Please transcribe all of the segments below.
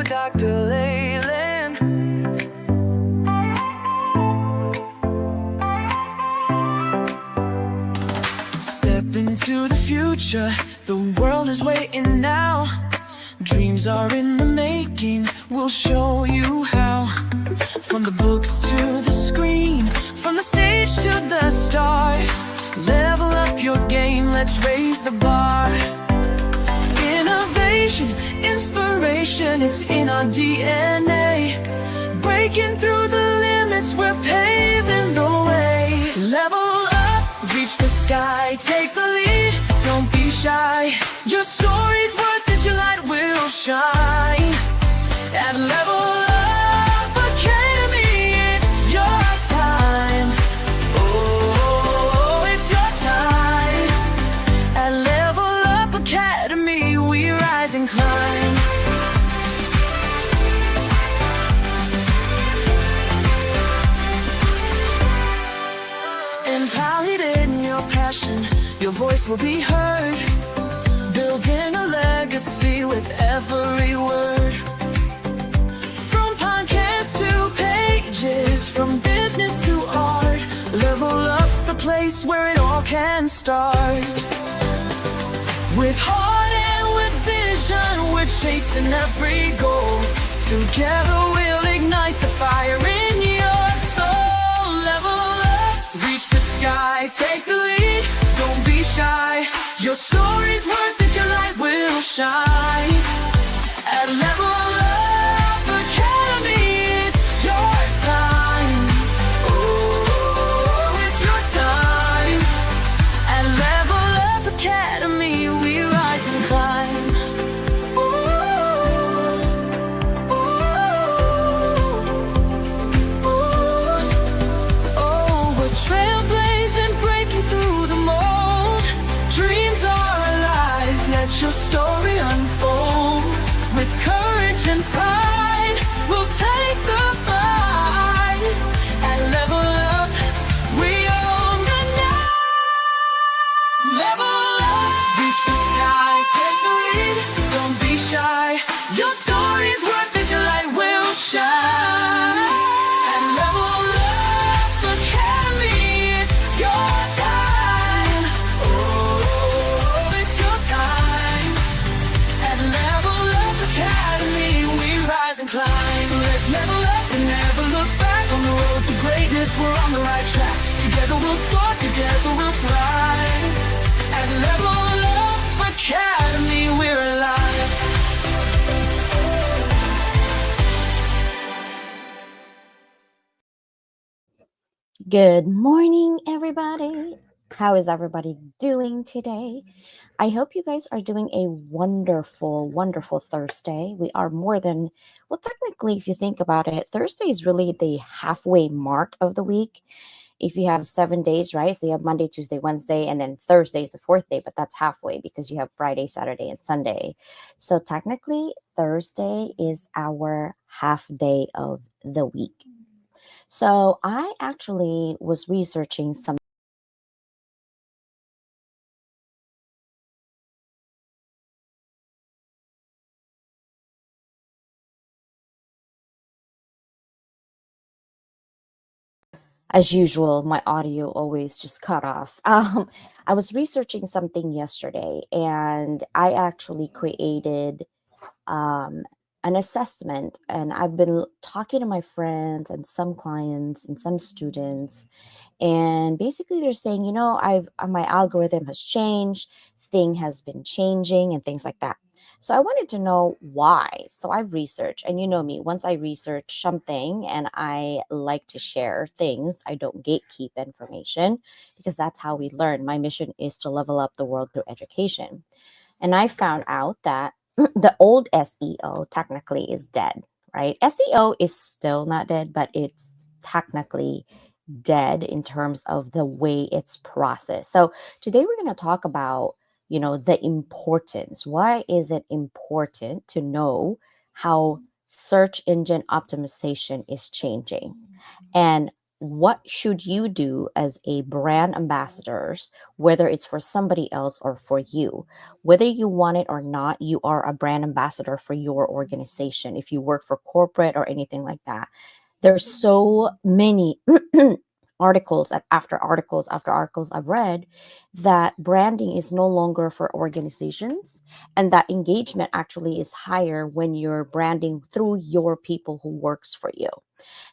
with Dr. Leyland. Step into the future, the world is waiting now. Dreams are in the making, we'll show you how. From the books to the screen, from the stage to the stars. Level up your game, let's raise the bar. Innovation, inspiration, it's in our DNA. Breaking through the limits, we're paving the way. Level up, reach the sky, take the lead, don't be shy. Your story's worth it, your light will shine. At Level Up Academy, it's your time. Oh, it's your time. At Level Up Academy, we rise and climb. Empowered in your passion, your voice will be heard. Building a legacy with every word. From podcasts to pages, from business to art. Level Up's the place where it all can start. With heart and with vision, we're chasing every goal. Together we'll ignite the fire in your soul. Level up, reach the sky, take the lead, don't be shy. Your story's worth it, your light will shine. At Level Up Academy, it's your time. Oh, it's your time. At Level Up Academy, we rise and climb. Oh, we're trailblazing, breaking through the mold. Dreams are alive, let your story unfold. With courage and pride, we'll take the fight. At Level Up, we own the night. Level up, reach the sky, take the lead, don't be shy. Your story's worth it, your light will shine. At Level Up Academy, it's your time. Oh, it's your time. At Level Up Academy, we rise and climb. So let's level up and never look back. On the road to greatness, we're on the right track. Together we'll soar, together we'll thrive. At Level Up Academy, we're alive. Good morning, everybody. How is everybody doing today? I hope you guys are doing a wonderful, wonderful Thursday. We are more than, well, technically, if you think about it, Thursday is really the halfway mark of the week. If you have 7 days, right? So you have Monday, Tuesday, Wednesday, and then Thursday is the fourth day, but that's halfway because you have Friday, Saturday, and Sunday. So technically, Thursday is our half day of the week. So I actually was researching some. As usual, my audio always just cut off. I was researching something yesterday, and I actually created an assessment. And I've been talking to my friends and some clients and some students, and basically they're saying, my algorithm has changed, thing has been changing, and things like that. So I wanted to know why. So I've researched, and you know me, once I research something and I like to share things, I don't gatekeep information because that's how we learn. My mission is to level up the world through education. And I found out that the old SEO technically is dead, right? SEO is still not dead, but it's technically dead in terms of the way it's processed. So today we're going to talk about the importance. Why is it important to know how search engine optimization is changing? And what should you do as a brand ambassadors, whether it's for somebody else or for you? Whether you want it or not, you are a brand ambassador for your organization. If you work for corporate or anything like that, there's so many articles after articles I've read that branding is no longer for organizations, and that engagement actually is higher when you're branding through your people who works for you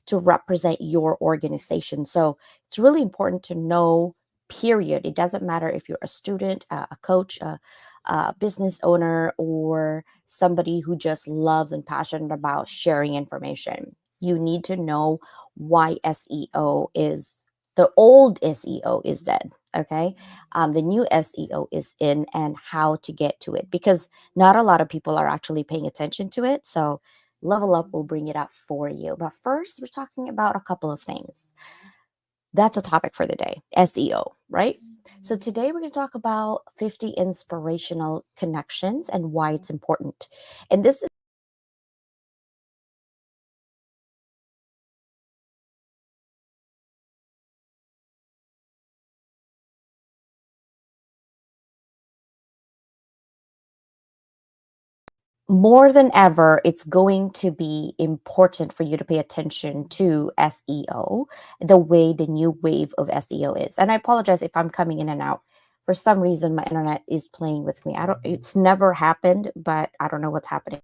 to represent your organization. So it's really important to know, period. It doesn't matter if you're a student, a coach, a business owner, or somebody who just loves and passionate about sharing information. You need to know why SEO is the old SEO is dead. Okay. The new SEO is in, and how to get to it, because not a lot of people are actually paying attention to it. So Level Up will bring it up for you. But first, we're talking about a couple of things. That's a topic for the day, SEO, right? So today we're going to talk about 50 inspirational connections and why it's important. And this is more than ever, it's going to be important for you to pay attention to SEO, the way the new wave of SEO is. And I apologize if I'm coming in and out. For some reason, my internet is playing with me. It's never happened, but I don't know what's happening.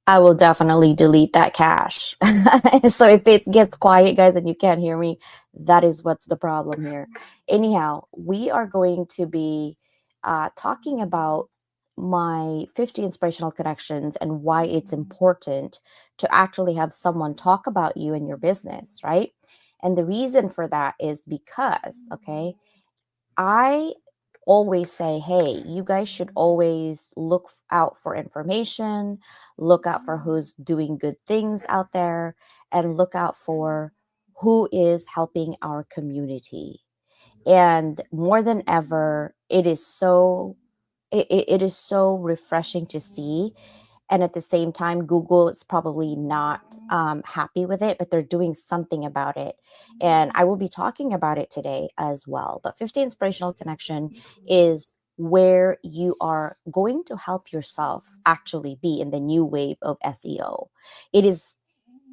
I will definitely delete that cache. So if it gets quiet, guys, and you can't hear me, that is what's the problem here. Anyhow, we are going to be talking about my 50 inspirational connections and why it's important to actually have someone talk about you and your business, right? And the reason for that is because, okay, I always say, hey, you guys should always look out for information, look out for who's doing good things out there, and look out for who is helping our community. And more than ever, it is so refreshing to see, and at the same time, Google is probably not happy with it, but they're doing something about it. And I will be talking about it today as well. But 50 inspirational connection is where you are going to help yourself actually be in the new wave of SEO. It is,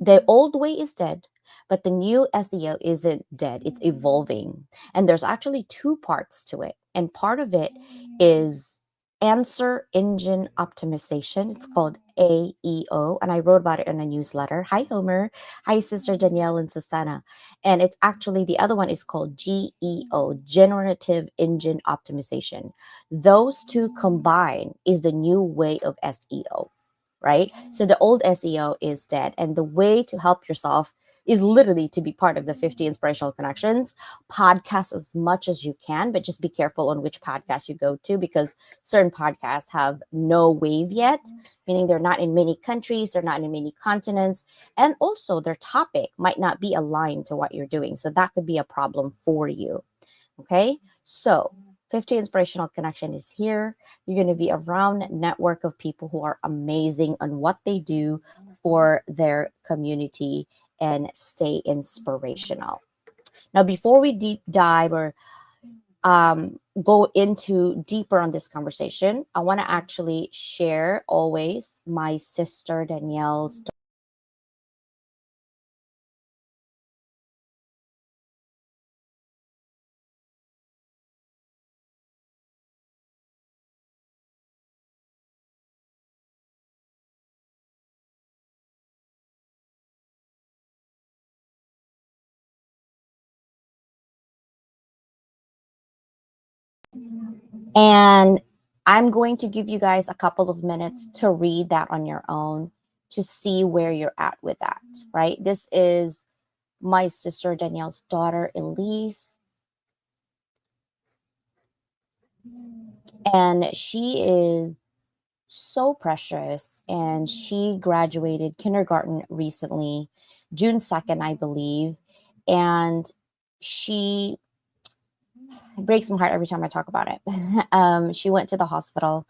the old way is dead, but the new SEO isn't dead, it's evolving. And there's actually two parts to it. And part of it is answer engine optimization. It's called AEO, and I wrote about it in a newsletter. Hi, Homer. Hi, Sister Danielle and Susanna. And it's actually, the other one is called GEO, Generative Engine Optimization. Those two combined is the new way of SEO, right? So the old SEO is dead, and the way to help yourself is literally to be part of the 50 inspirational connections. Podcast as much as you can, but just be careful on which podcast you go to, because certain podcasts have no wave yet, meaning they're not in many countries, they're not in many continents, and also their topic might not be aligned to what you're doing. So that could be a problem for you. Okay, so 50 inspirational connection is here. You're going to be around a network of people who are amazing on what they do for their community and stay inspirational. Now, before we deep dive or go into deeper on this conversation, I want to actually share always my sister Danielle's. And I'm going to give you guys a couple of minutes to read that on your own to see where you're at with that, right? This is my sister Danielle's daughter, Elise, and she is so precious, and she graduated kindergarten recently, June 2nd, I believe. And she it breaks my heart every time I talk about it. She went to the hospital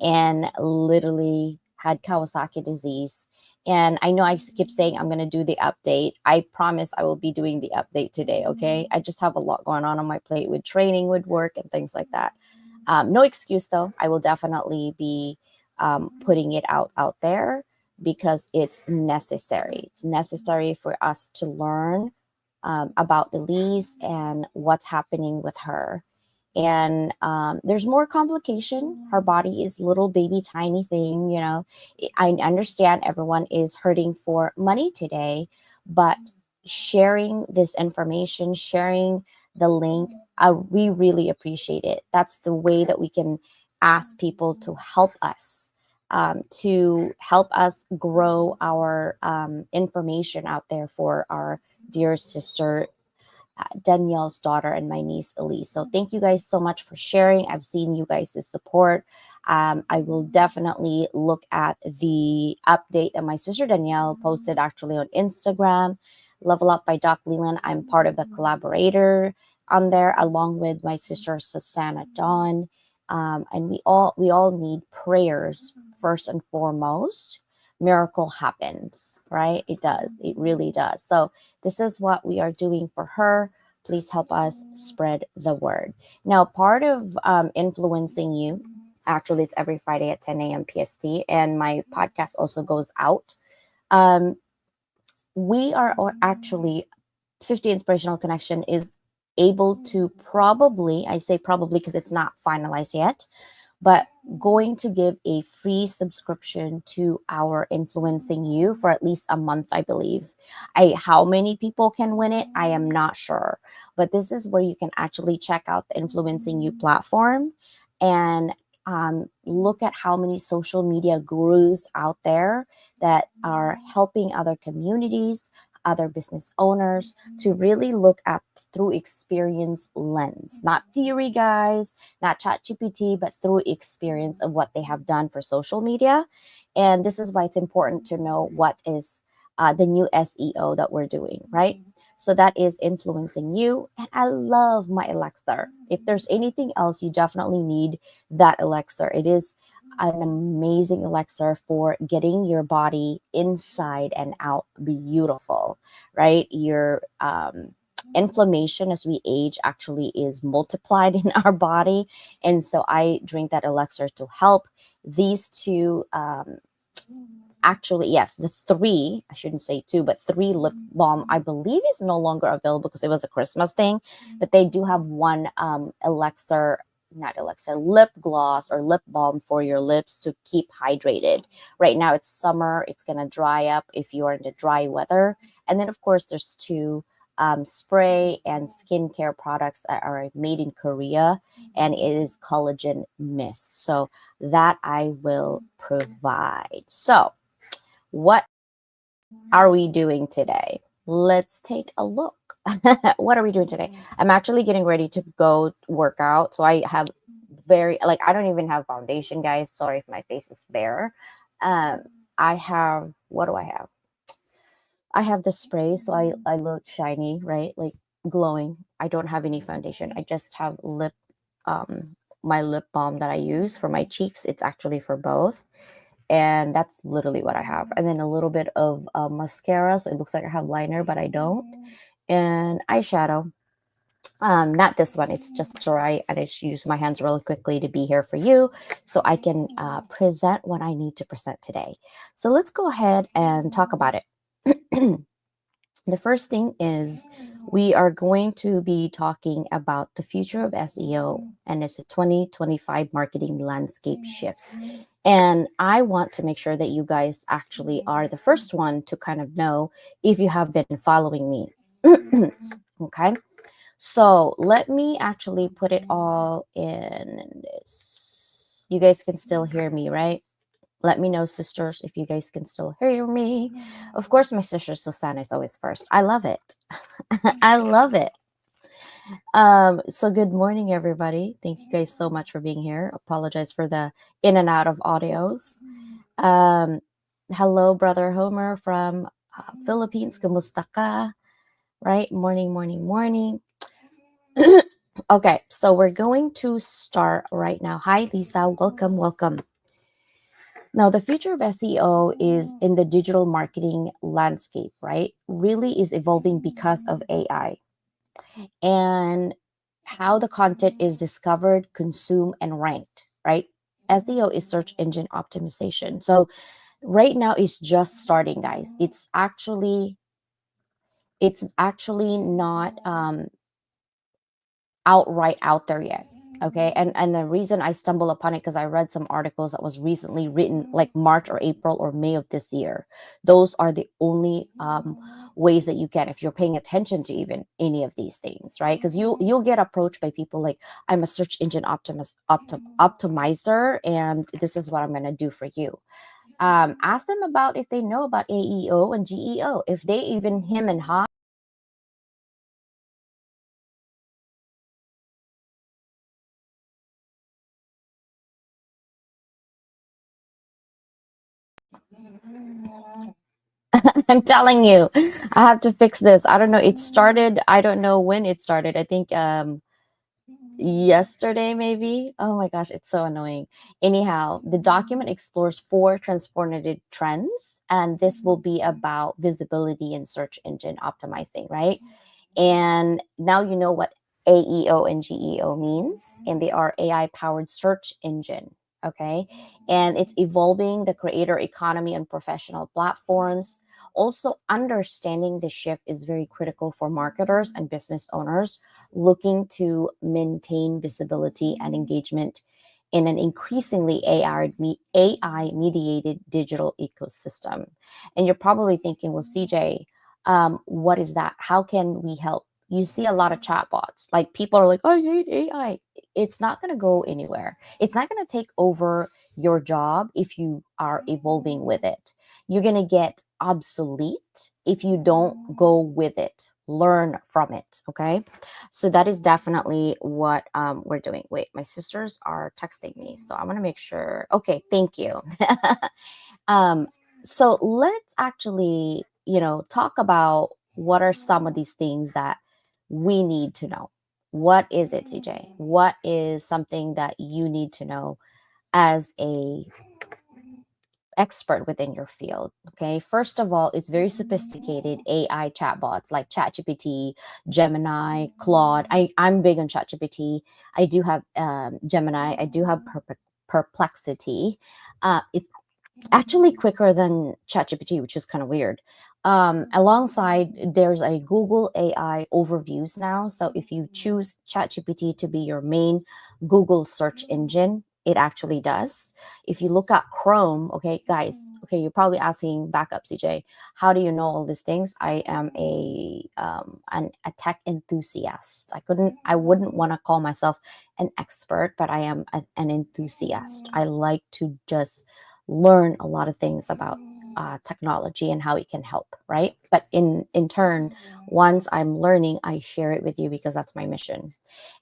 and literally had Kawasaki disease. And I know I keep saying I'm going to do the update. I promise I will be doing the update today. Okay. I just have a lot going on my plate with training, with work, and things like that. No excuse though. I will definitely be putting it out there because it's necessary. It's necessary for us to learn about Elise and what's happening with her. And there's more complication. Her body is little baby tiny thing. I understand everyone is hurting for money today, but sharing this information, sharing the link, we really appreciate it. That's the way that we can ask people to help us grow our information out there for our dear sister Danielle's daughter and my niece Elise. So thank you guys so much for sharing. I've seen you guys' support. I will definitely look at the update that my sister Danielle posted actually on Instagram. Level Up by Doc Leland. I'm part of the collaborator on there, along with my sister Susanna Dawn. And we all need prayers first and foremost. Miracle happens, right? It does. It really does. So this is what we are doing for her. Please help us spread the word. Now, part of influencing you, actually, it's every Friday at 10 a.m. PST, and my podcast also goes out. Um, we are actually 50 Inspirational Connection is able to probably, I say probably because it's not finalized yet, but going to give a free subscription to our Influencing You for at least a month, I believe. How many people can win it, I am not sure, but this is where you can actually check out the Influencing You platform and look at how many social media gurus out there that are helping other communities, other business owners to really look at through experience lens, not theory, guys, not chat GPT, but through experience of what they have done for social media. And this is why it's important to know what is the new SEO that we're doing, right? So that is Influencing You. And I love my Alexa. If there's anything else, you definitely need that Alexa. It is an amazing elixir for getting your body inside and out beautiful, right? Your inflammation as we age actually is multiplied in our body. And so I drink that elixir to help these two. Actually, yes, the three, I shouldn't say two, but three lip balm, I believe is no longer available because it was a Christmas thing, but they do have one elixir, not elixir, lip gloss or lip balm for your lips to keep hydrated. Right now it's summer, it's going to dry up if you are in the dry weather. And then, of course, there's two spray and skincare products that are made in Korea, and it is collagen mist. So that I will provide. So, what are we doing today? Let's take a look. What are we doing today? I'm actually getting ready to go work out. So I have I don't even have foundation, guys. Sorry if my face is bare. I have, what do I have? I have the spray. So I look shiny, right? Like glowing. I don't have any foundation. I just have my lip balm that I use for my cheeks. It's actually for both. And that's literally what I have. And then a little bit of mascara, so it looks like I have liner, but I don't. And eyeshadow. Not this one. It's just dry, and I just use my hands really quickly to be here for you, so I can present what I need to present today. So let's go ahead and talk about it. The first thing is we are going to be talking about the future of SEO, and it's a 2025 marketing landscape shifts. And I want to make sure that you guys actually are the first one to kind of know if you have been following me. Okay. So let me actually put it all in this. You guys can still hear me, right? Let me know, sisters, if you guys can still hear me. Of course, my sister Susanna is always first. I love it. I love it. So good morning, everybody. Thank you guys so much for being here. Apologize for the in and out of audios. Um, Hello, brother Homer from Philippines. Kumusta ka? Right? Morning, morning, morning. Okay, so we're going to start right now. Hi, Lisa. Welcome, welcome. Now, the future of SEO is in the digital marketing landscape, right? Really is evolving because of AI and how the content is discovered, consumed, and ranked, right? SEO is search engine optimization. So right now it's just starting, guys. It's actually not outright out there yet. Okay, and the reason I stumbled upon it because I read some articles that was recently written like March or April or May of this year. Those are the only ways that you can, if you're paying attention to even any of these things, right? Because you'll get approached by people like, I'm a search engine optimizer, and this is what I'm gonna do for you. Ask them about if they know about AEO and GEO, if they even him and ha. I'm telling you, I have to fix this. I don't know. It started, I don't know when it started. I think yesterday maybe. Oh my gosh, it's so annoying. Anyhow, the document explores four transformative trends, and this will be about visibility and search engine optimizing, right? And now you know what AEO and GEO means, and they are AI powered search engine. Okay. And it's evolving the creator economy on professional platforms. Also, understanding the shift is very critical for marketers and business owners looking to maintain visibility and engagement in an increasingly AI mediated digital ecosystem. And you're probably thinking, well, CJ, what is that? How can we help? You see a lot of chatbots. Like people are like, I hate AI. It's not going to go anywhere. It's not going to take over your job if you are evolving with it. You're going to get obsolete if you don't go with it. Learn from it. Okay. So that is definitely what we're doing. Wait, my sisters are texting me. So I want to make sure. Okay. Thank you. um, so let's actually, talk about what are some of these things that we need to know. What is it, CJ? What is something that you need to know as a expert within your field? Okay, first of all, it's very sophisticated AI chatbots like ChatGPT, Gemini, Claude. I'm big on ChatGPT. I do have Gemini. I do have Perplexity. It's actually quicker than ChatGPT, which is kind of weird. Alongside, there's a Google AI overviews now. So if you choose ChatGPT to be your main Google search engine, it actually does. If you look at Chrome, okay, guys, okay, you're probably asking backup, CJ, how do you know all these things? I am a tech enthusiast. I wouldn't want to call myself an expert, but I am an enthusiast. I like to just learn a lot of things about technology and how it can help, right? But in turn, once I'm learning, I share it with you because that's my mission.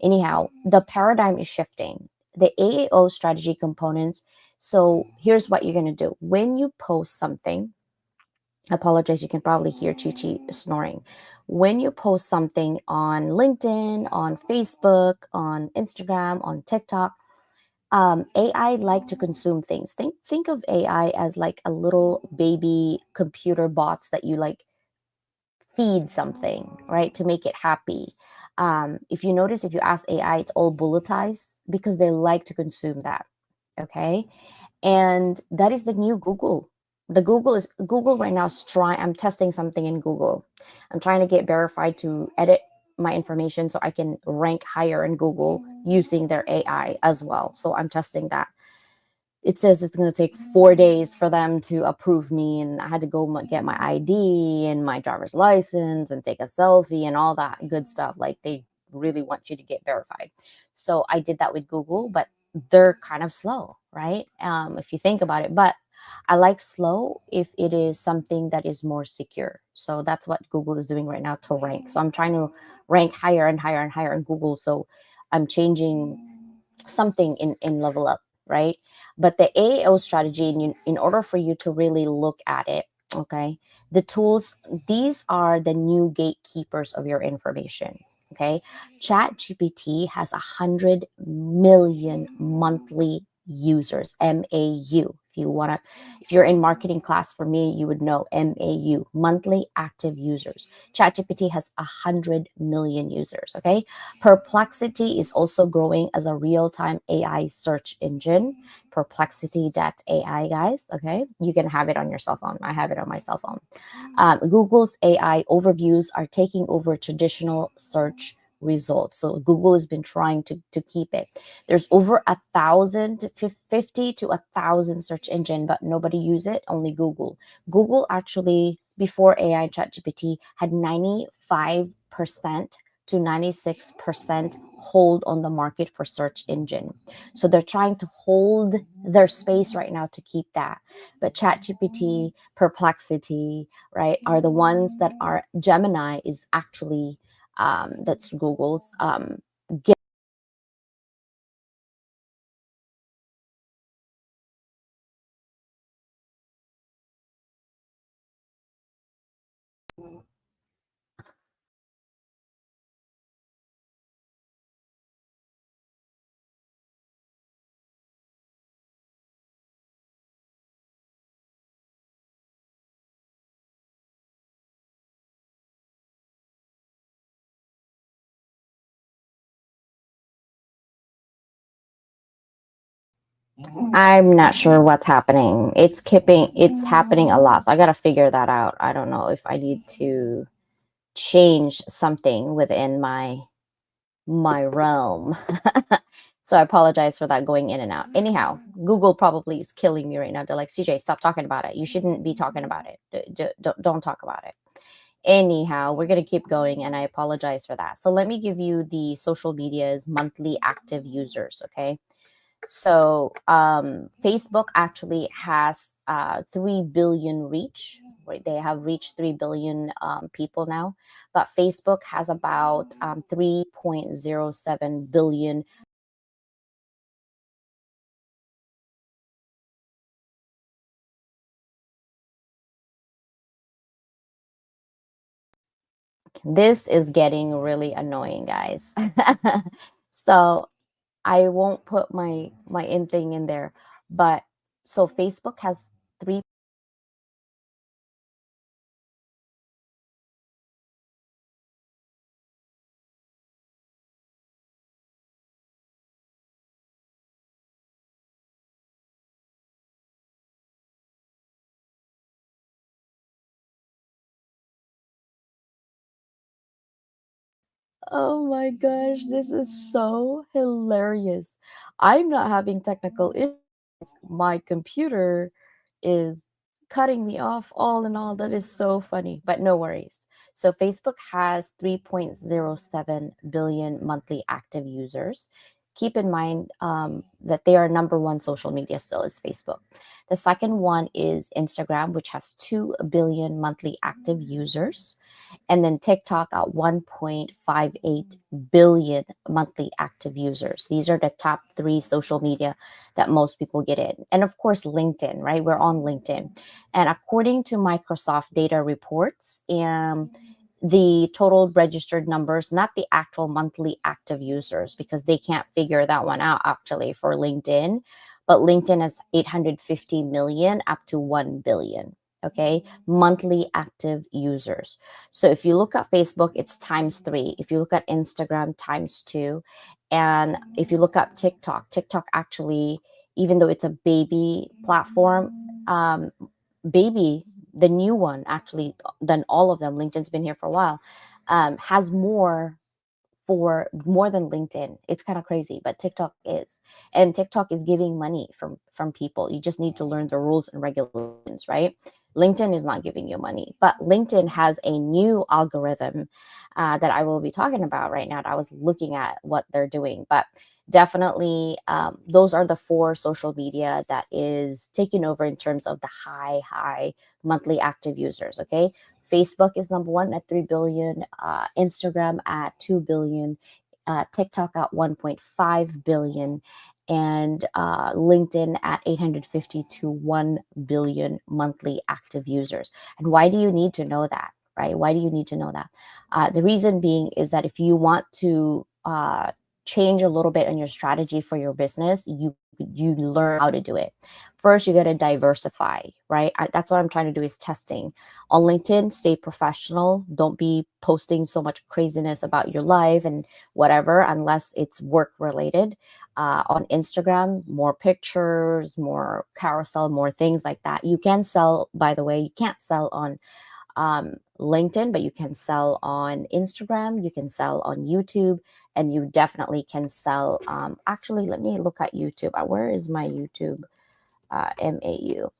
Anyhow, the paradigm is shifting. The AAO strategy components. So here's what you're gonna do when you post something. I apologize, you can probably hear Chi snoring. When you post something on LinkedIn, on Facebook, on Instagram, on TikTok, AI like to consume things. Think of AI as like a little baby computer bots that you like feed something, right, to make it happy. If you notice, if you ask AI, it's all bulletized because they like to consume that. Okay, and that is the new Google. The Google right now is trying. I'm testing something in Google. I'm trying to get verified to edit my information so I can rank higher in Google using their AI as well. So I'm testing that. It says it's going to take 4 days for them to approve me, and I had to go get my ID and my driver's license and take a selfie and all that good stuff. Like they really want you to get verified. So I did that with Google, but they're kind of slow, right? If you think about it, but I like slow if it is something that is more secure. So that's what Google is doing right now to rank. So I'm trying to rank higher and higher and higher in Google. So I'm changing something in level up, right? But the AEO strategy, in order for you to really look at it, okay, the tools, these are the new gatekeepers of your information. Okay, Chat GPT has 100 million monthly users, MAU. If you're in marketing class, for me, you would know MAU, monthly active users. ChatGPT has 100 million users. Okay, Perplexity is also growing as a real-time AI search engine. Perplexity.ai, guys. Okay, you can have it on your cell phone. I have it on my cell phone. Google's AI overviews are taking over traditional search results. So Google has been trying to keep it. There's over 1,050 to 1,000 search engine, but nobody use it. Only Google. Google actually, before AI and ChatGPT, had 95% to 96% hold on the market for search engine. So they're trying to hold their space right now to keep that. But ChatGPT, Perplexity, right, are the ones that are. Gemini is actually that's Google's. I'm not sure what's happening. It's happening a lot. So I got to figure that out. I don't know if I need to change something within my realm. So I apologize for that going in and out. Anyhow, Google probably is killing me right now. They're like, CJ, stop talking about it. You shouldn't be talking about it. Don't talk about it. Anyhow, we're going to keep going, and I apologize for that. So let me give you the social media's monthly active users, okay? So Facebook actually has 3 billion reach. Right? They have reached 3 billion people now, but Facebook has about 3.07 billion. This is getting really annoying, guys. So I won't put my in thing in there, but so Facebook has three. Oh my gosh, this is so hilarious. I'm not having technical issues. My computer is cutting me off all in all. That is so funny, but no worries. So Facebook has 3.07 billion monthly active users. Keep in mind that they are number one social media still is Facebook. The second one is Instagram, which has 2 billion monthly active users, and then TikTok at 1.58 billion monthly active users. These are the top three social media that most people get in. And of course, LinkedIn, right? We're on LinkedIn. And according to Microsoft data reports, the total registered numbers, not the actual monthly active users, because they can't figure that one out actually for LinkedIn. But LinkedIn is 850 million up to 1 billion. Okay, monthly active users. So if you look at Facebook, it's times three. If you look at Instagram, times two. And if you look at TikTok, TikTok actually, even though it's a baby platform, baby, the new one actually than all of them, LinkedIn's been here for a while, has more than LinkedIn. It's kind of crazy, but TikTok is. And TikTok is giving money from people. You just need to learn the rules and regulations, right? LinkedIn is not giving you money, but LinkedIn has a new algorithm that I will be talking about right now. That I was looking at what they're doing, but definitely those are the four social media that is taking over in terms of the high monthly active users. Okay, Facebook is number one at 3 billion, Instagram at 2 billion, TikTok at 1.5 billion, and LinkedIn at 850 to 1 billion monthly active users. And why do you need to know that, right? Why do you need to know that? The reason being is that if you want to change a little bit in your strategy for your business, you learn how to do it. First, you got to diversify, right? That's what I'm trying to do is testing. On LinkedIn, stay professional. Don't be posting so much craziness about your life and whatever, unless it's work related. On Instagram, more pictures, more carousel, more things like that. You can sell, by the way, you can't sell on LinkedIn, but you can sell on Instagram, you can sell on YouTube, and you definitely can sell. Actually, let me look at YouTube. Where is my YouTube? MAU.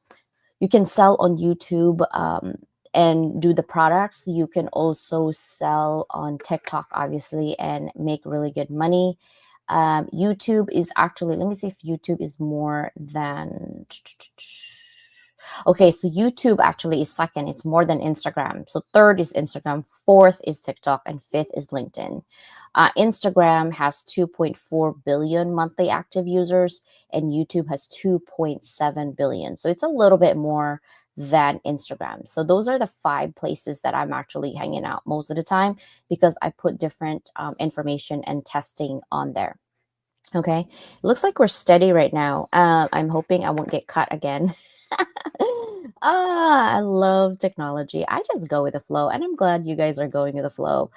You can sell on YouTube and do the products. You can also sell on TikTok, obviously, and make really good money. YouTube is actually, let me see if YouTube is more than. Okay, so YouTube actually is second. It's more than Instagram. So third is Instagram, fourth is TikTok, and fifth is LinkedIn. Instagram has 2.4 billion monthly active users, and YouTube has 2.7 billion. So it's a little bit more than Instagram. So those are the 5 places that I'm actually hanging out most of the time because I put different information and testing on there. Okay, it looks like we're steady right now. I'm hoping I won't get cut again. I love technology. I just go with the flow, and I'm glad you guys are going with the flow.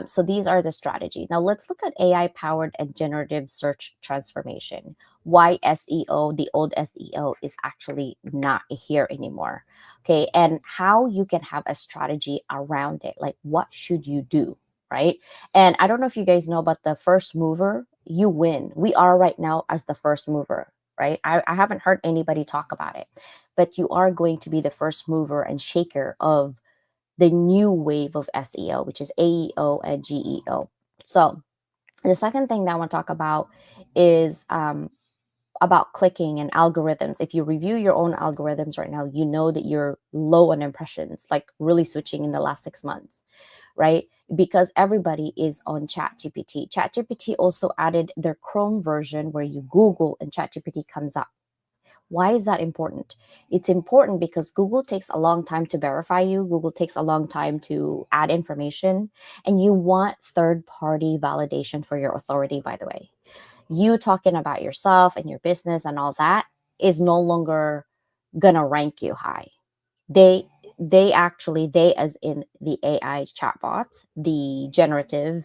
So these are the strategy. Now let's look at AI powered and generative search transformation. Why SEO, the old SEO, is actually not here anymore. Okay, and how you can have a strategy around it. Like, what should you do? Right. And I don't know if you guys know about the first mover, you win. We are right now as the first mover, right? I haven't heard anybody talk about it, but you are going to be the first mover and shaker of the new wave of SEO, which is AEO and GEO. So the second thing that I want to talk about is about clicking and algorithms. If you review your own algorithms right now, you know that you're low on impressions, like really switching in the last 6 months, right? Because everybody is on ChatGPT. ChatGPT also added their Chrome version where you Google and ChatGPT comes up. Why is that important? It's important because Google takes a long time to verify you. Google takes a long time to add information, and you want third party validation for your authority, by the way. You talking about yourself and your business and all that is no longer gonna rank you high. They actually, they as in the AI chatbots, the generative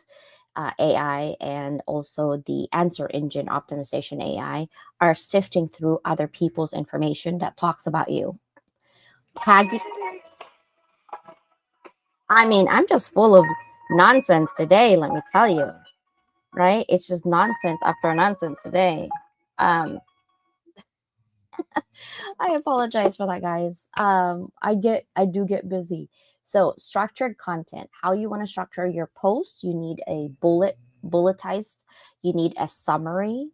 AI, and also the answer engine optimization AI are sifting through other people's information that talks about you. Tag. I mean, I'm just full of nonsense today. Let me tell you, right? It's just nonsense after nonsense today. Um, I apologize for that, guys. I do get busy. So structured content, how you want to structure your post, you need a bulletized, you need a summary.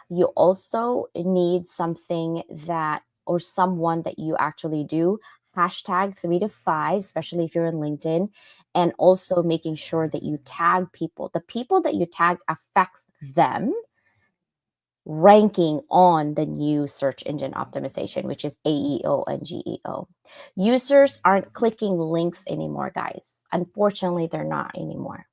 You also need something that, or someone that you actually do, hashtag 3 to 5, especially if you're in LinkedIn, and also making sure that you tag people. The people that you tag affects them ranking on the new search engine optimization, which is AEO and GEO. Users aren't clicking links anymore, guys. Unfortunately, they're not anymore.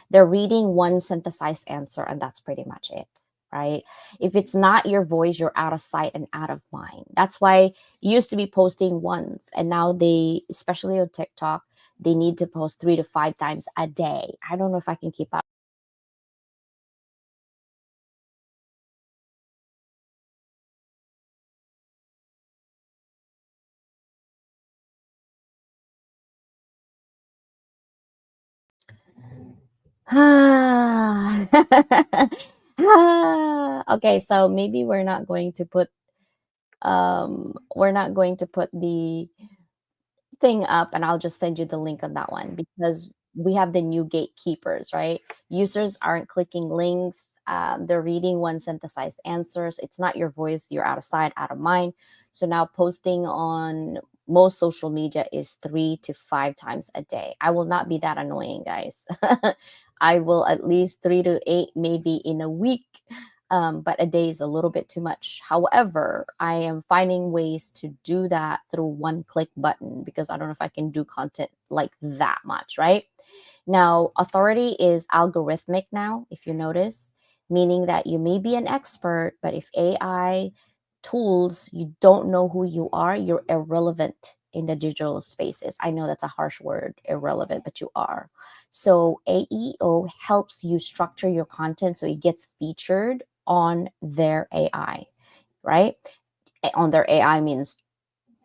They're reading one synthesized answer, and that's pretty much it, right? If it's not your voice, you're out of sight and out of mind. That's why you used to be posting once, and now they, especially on TikTok, they need to post 3 to 5 times a day. I don't know if I can keep up. Okay, so maybe we're not going to put the thing up, and I'll just send you the link on that one because we have the new gatekeepers, right? Users aren't clicking links. They're reading one synthesized answers. It's not your voice. You're out of sight, out of mind. So now posting on most social media is 3 to 5 times a day. I will not be that annoying, guys. I will at least 3 to 8, maybe in a week. But a day is a little bit too much. However, I am finding ways to do that through one click button because I don't know if I can do content like that much, right? Now, authority is algorithmic now, if you notice, meaning that you may be an expert, but if AI tools, you don't know who you are, you're irrelevant in the digital spaces. I know that's a harsh word, irrelevant, but you are. So AEO helps you structure your content so it gets featured on their AI, right? On their AI means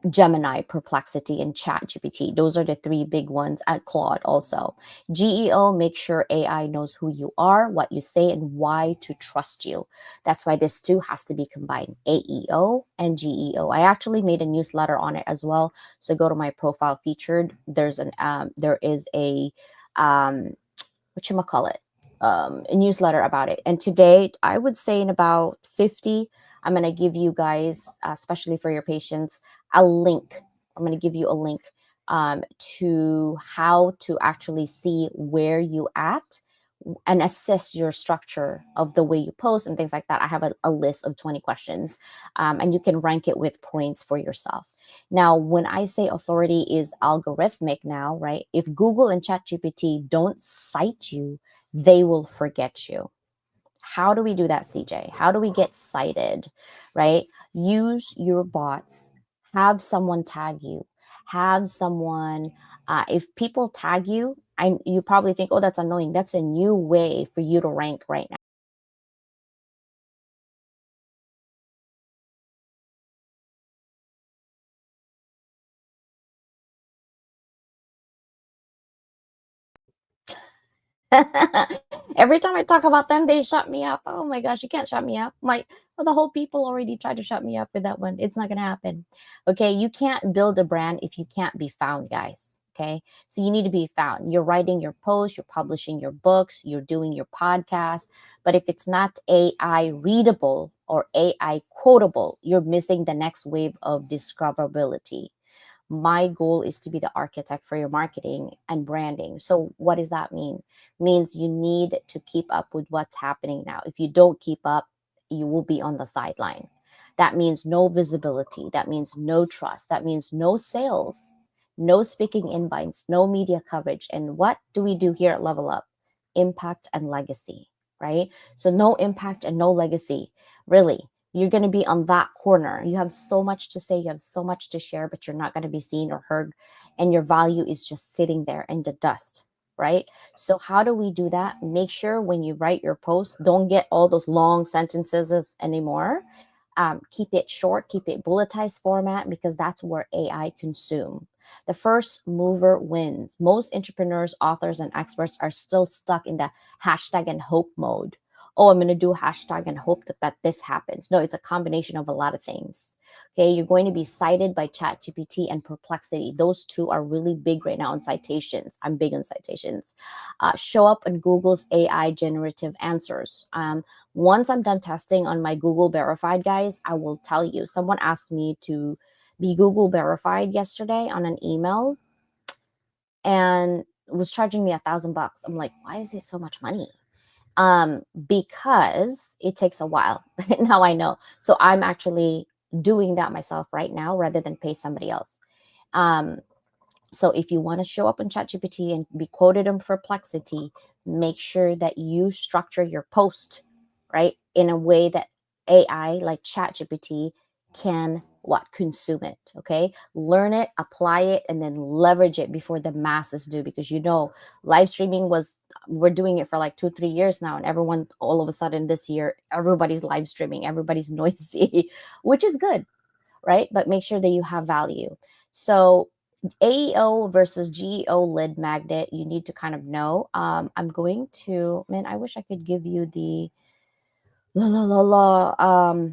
Gemini, Perplexity, and ChatGPT. Those are the three big ones. At Claude also. GEO, make sure AI knows who you are, what you say, and why to trust you. That's why this two has to be combined, AEO and GEO. I actually made a newsletter on it as well. So go to my profile featured. There is a whatchamacallit, a newsletter about it. And today, I would say in about 50, I'm going to give you guys, especially for your patients, a link. I'm going to give you a link to how to actually see where you at and assess your structure of the way you post and things like that. I have a list of 20 questions, and you can rank it with points for yourself. Now, when I say authority is algorithmic now, right? If Google and ChatGPT don't cite you, they will forget you. How do we do that, CJ? How do we get cited, right? Use your bots, have someone tag you, have someone, if people tag you, you probably think, oh, that's annoying. That's a new way for you to rank right now. Every time I talk about them, they shut me up. Oh my gosh, you can't shut me up. Well, the whole people already tried to shut me up with that one. It's not gonna happen. Okay, you can't build a brand if you can't be found, guys. Okay, so you need to be found. You're writing your posts, you're publishing your books, you're doing your podcast. But if it's not AI readable or AI quotable, you're missing the next wave of discoverability. My goal is to be the architect for your marketing and branding. So what does that mean? Means you need to keep up with what's happening now. If you don't keep up, you will be on the sideline. That means no visibility. That means no trust. That means no sales, no speaking invites, no media coverage. And what do we do here at Level Up? Impact and legacy, right? So no impact and no legacy. Really, you're going to be on that corner. You have so much to say, you have so much to share, but you're not going to be seen or heard. And your value is just sitting there in the dust, right? So, how do we do that? Make sure when you write your post, don't get all those long sentences anymore. Keep it short, keep it bulletized format because that's where AI consume. The first mover wins. Most entrepreneurs, authors, and experts are still stuck in the hashtag and hope mode. Oh, I'm going to do hashtag and hope that this happens. No, it's a combination of a lot of things. Okay, you're going to be cited by ChatGPT and Perplexity. Those two are really big right now on citations. I'm big on citations. Show up in Google's AI generative answers. Once I'm done testing on my Google verified, guys, I will tell you. Someone asked me to be Google verified yesterday on an email and was charging me $1,000. I'm like, why is it so much money? Because it takes a while. Now I know. So I'm actually doing that myself right now rather than pay somebody else. Um, so if you want to show up on ChatGPT and be quoted in Perplexity, make sure that you structure your post, right, in a way that AI like ChatGPT can what consume it. Okay, learn it, apply it, and then leverage it before the masses do. Because live streaming was we're doing it for like 2 3 years now, and everyone all of a sudden this year everybody's live streaming, everybody's noisy, which is good, right? But make sure that you have value. So AEO versus GEO lead magnet, you need to kind of know. I'm going to, man, I wish I could give you the la la la la.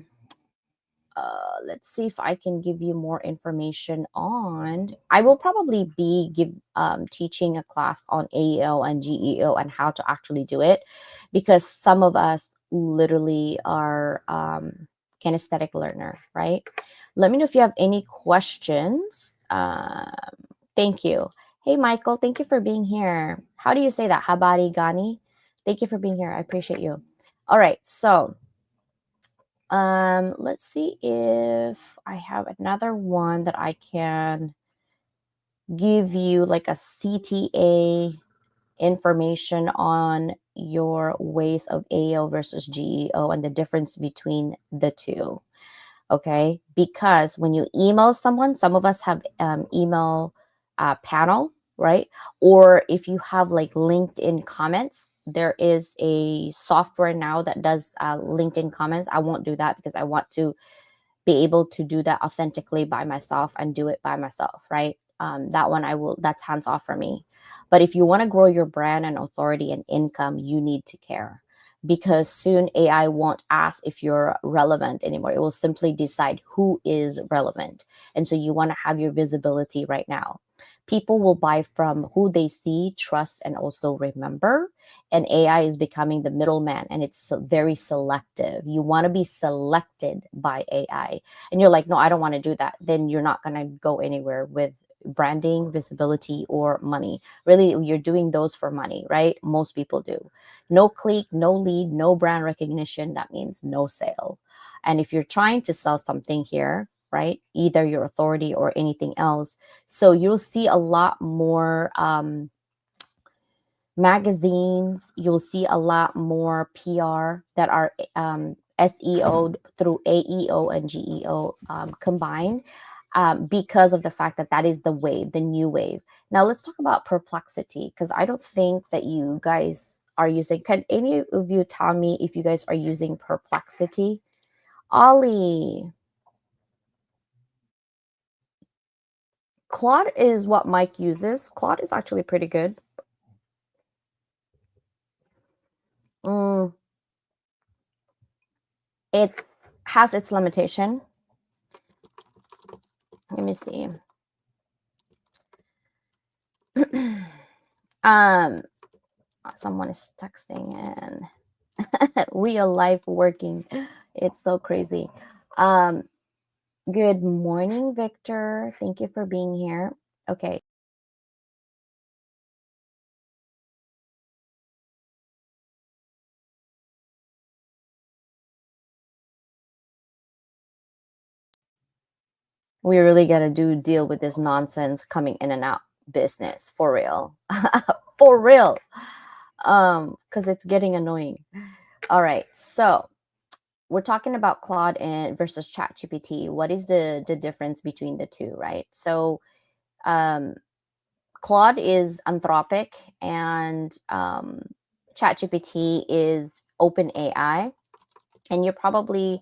Let's see if I can give you more information on. I will probably be teaching a class on AEO and GEO and how to actually do it, because some of us literally are kinesthetic learner, right? Let me know if you have any questions. Thank you. Hey, Michael, thank you for being here. How do you say that? Habari Gani? Thank you for being here. I appreciate you. All right. So, let's see if I have another one that I can give you like a CTA information on your ways of AEO versus GEO and the difference between the two. Okay, because when you email someone, some of us have email panel, right? Or if you have like LinkedIn comments, there is a software now that does LinkedIn comments. I won't do that because I want to be able to do that authentically by myself and do it by myself, right? That one I will, that's hands off for me. But if you want to grow your brand and authority and income, you need to care, because soon AI won't ask if you're relevant anymore. It will simply decide who is relevant. And so you want to have your visibility right now. People will buy from who they see, trust, and also remember. And AI is becoming the middleman, and it's very selective. You want to be selected by AI. And you're like, no, I don't want to do that. Then you're not going to go anywhere with branding, visibility, or money. Really, you're doing those for money, right? Most people do. No click, no lead, no brand recognition. That means no sale. And if you're trying to sell something here, right, either your authority or anything else, so you'll see a lot more magazines, you'll see a lot more PR that are SEO through AEO and GEO combined, because of the fact that that is the wave, the new wave. Now let's talk about Perplexity, because I don't think that you guys are using. Can any of you tell me if you guys are using Perplexity? Ollie, Claude is what Mike uses. Claude is actually pretty good. Mm, it has its limitation. Let me see. um, Someone is texting and real life working. It's so crazy. Um, Good morning, Victor. Thank you for being here. Okay. We really got to deal with this nonsense coming in and out business for real. For real. Because it's getting annoying. All right. So we're talking about Claude and versus ChatGPT. What is the difference between the two, right? So um Claude is Anthropic, and ChatGPT is OpenAI. And you're probably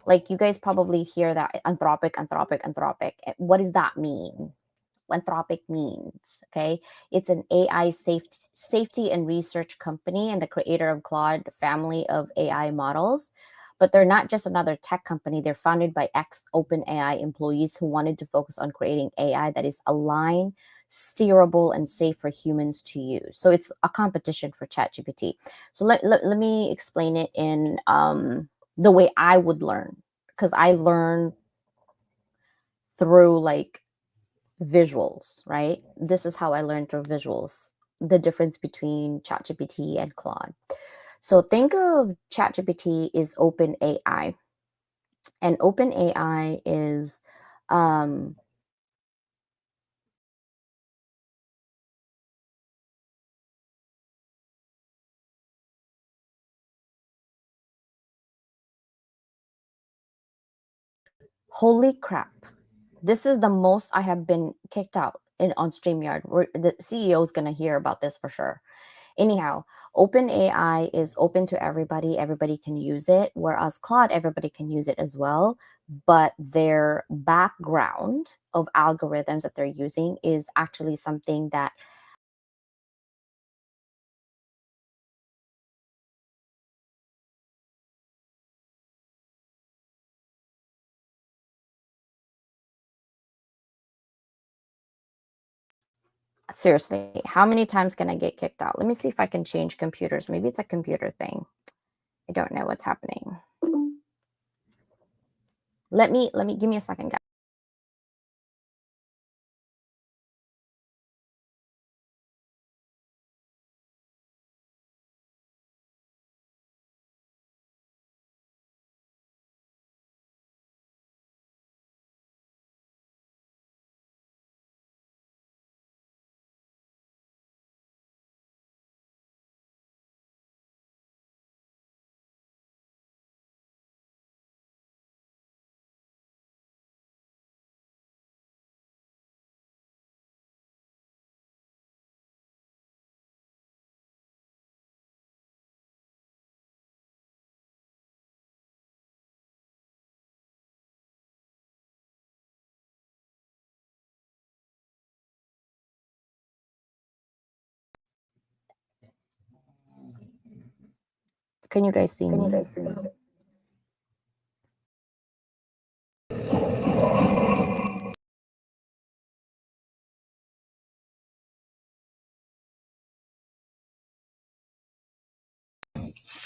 like, you guys probably hear that Anthropic, Anthropic, Anthropic. What does that mean? Anthropic means, okay, it's an AI safety and research company and the creator of Claude family of AI models. But they're not just another tech company. They're founded by ex OpenAI employees who wanted to focus on creating AI that is aligned, steerable, and safe for humans to use. So it's a competition for ChatGPT. So let me explain it in the way I would learn, because I learn through like visuals, right? This is how I learned through visuals, the difference between ChatGPT and Claude. So think of ChatGPT is OpenAI, and OpenAI is um, holy crap. This is the most I have been kicked out in on StreamYard. The CEO is going to hear about this for sure. Anyhow, OpenAI is open to everybody. Everybody can use it, whereas Claude, everybody can use it as well. But their background of algorithms that they're using is actually something that, seriously, how many times can I get kicked out? Let me see if I can change computers. Maybe it's a computer thing. I don't know what's happening. Let me give me a second, guys. Can you guys see me?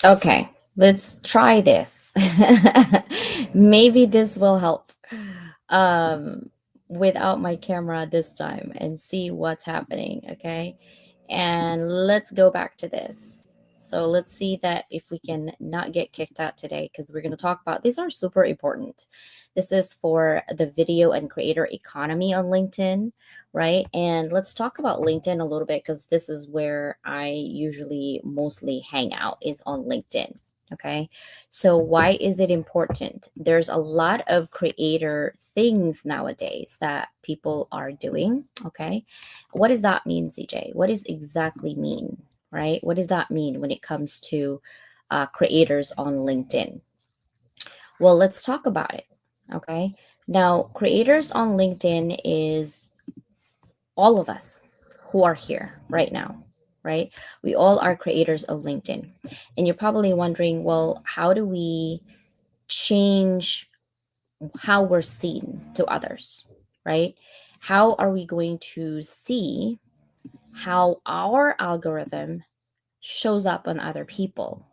Okay, let's try this. Maybe this will help um, without my camera this time and see what's happening. Okay, and let's go back to this. So let's see that if we can not get kicked out today, because we're going to talk about these are super important. This is for the video and creator economy on LinkedIn, right? And let's talk about LinkedIn a little bit because this is where I usually mostly hang out is on LinkedIn. Okay. So why is it important? There's a lot of creator things nowadays that people are doing. Okay. What does that mean, CJ? What does exactly mean, right? What does that mean when it comes to creators on LinkedIn? Well, let's talk about it. Okay. Now, creators on LinkedIn is all of us who are here right now, right? We all are creators of LinkedIn. And you're probably wondering, well, how do we change how we're seen to others, right? How are we going to see how our algorithm shows up on other people,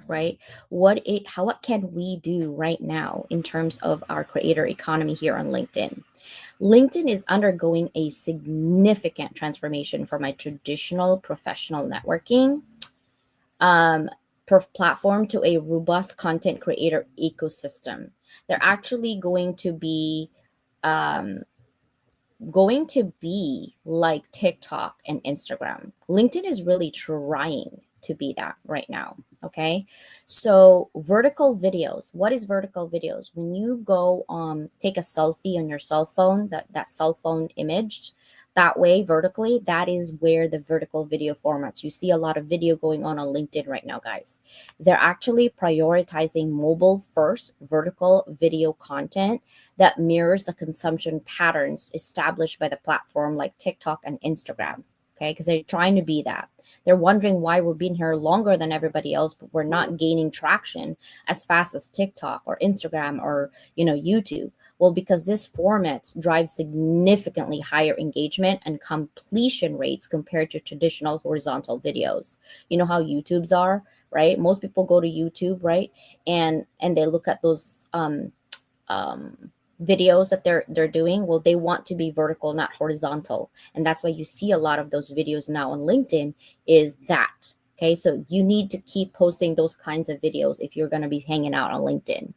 right? What can we do right now in terms of our creator economy here on LinkedIn? LinkedIn is undergoing a significant transformation from a traditional professional networking um, platform to a robust content creator ecosystem. They're actually um, going to be like TikTok and Instagram. LinkedIn is really trying to be that right now. Okay. So vertical videos. What is vertical videos? When you go take a selfie on your cell phone, that cell phone image that way vertically, that is where the vertical video formats. You see a lot of video going on LinkedIn right now, guys. They're actually prioritizing mobile first vertical video content that mirrors the consumption patterns established by the platform like TikTok and Instagram. Okay, because they're trying to be that. They're wondering why we've been here longer than everybody else, but we're not gaining traction as fast as TikTok or Instagram or YouTube. Well, because this format drives significantly higher engagement and completion rates compared to traditional horizontal videos. You know how YouTube's are, right? Most people go to YouTube, right? And they look at those um, videos that they're doing. Well, they want to be vertical, not horizontal, and that's why you see a lot of those videos now on LinkedIn. Is that okay? So you need to keep posting those kinds of videos if you're going to be hanging out on LinkedIn.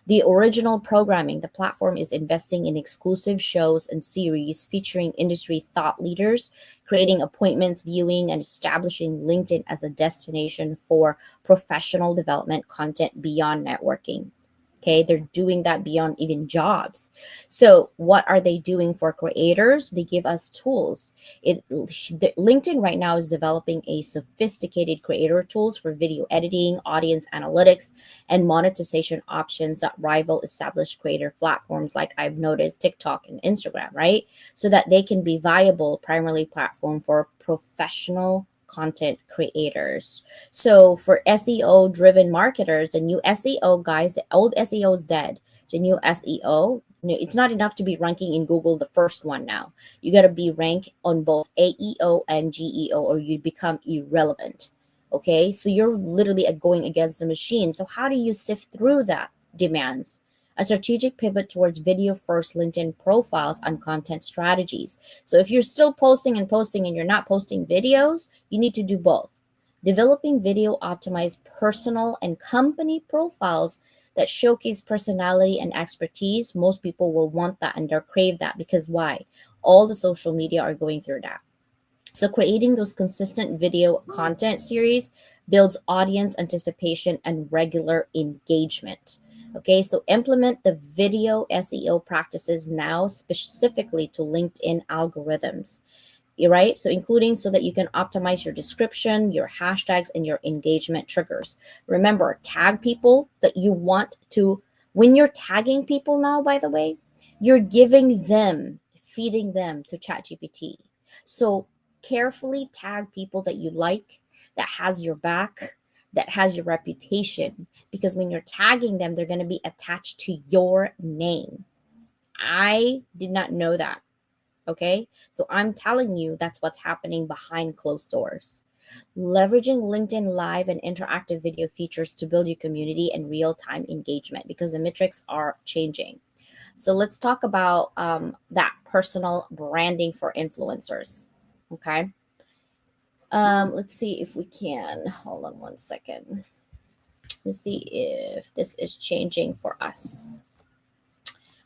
The original programming, the platform is investing in exclusive shows and series featuring industry thought leaders, creating appointments, viewing, and establishing LinkedIn as a destination for professional development content beyond networking. Okay, they're doing that beyond even jobs. So what are they doing for creators? They give us tools. LinkedIn right now is developing a sophisticated creator tools for video editing, audience analytics, and monetization options that rival established creator platforms like I've noticed TikTok and Instagram, right? So that they can be viable primarily platform for professional content creators. So for SEO driven marketers, the new SEO, guys, the old SEO is dead. The new SEO, it's not enough to be ranking in Google, the first one now. You got to be ranked on both AEO and GEO or you become irrelevant. Okay, so you're literally going against the machine. So how do you sift through that demands? A strategic pivot towards video first LinkedIn profiles and content strategies. So if you're still posting and posting and you're not posting videos, you need to do both. Developing video optimized personal and company profiles that showcase personality and expertise. Most people will want that and they'll crave that because why? All the social media are going through that. So creating those consistent video content series builds audience anticipation and regular engagement. Okay, so implement the video SEO practices now specifically to LinkedIn algorithms. Right? So including so that you can optimize your description, your hashtags, and your engagement triggers. Remember, tag people that you want to, when you're tagging people now, by the way, you're giving them, feeding them to ChatGPT. So carefully tag people that you like, that has your back, that has your reputation, because when you're tagging them, they're going to be attached to your name. I did not know that. Okay. So I'm telling you, that's what's happening behind closed doors. Leveraging LinkedIn Live and interactive video features to build your community and real time engagement, because the metrics are changing. So let's talk about that personal branding for influencers. Okay. Let's see if we can. Hold on one second. Let's see if this is changing for us.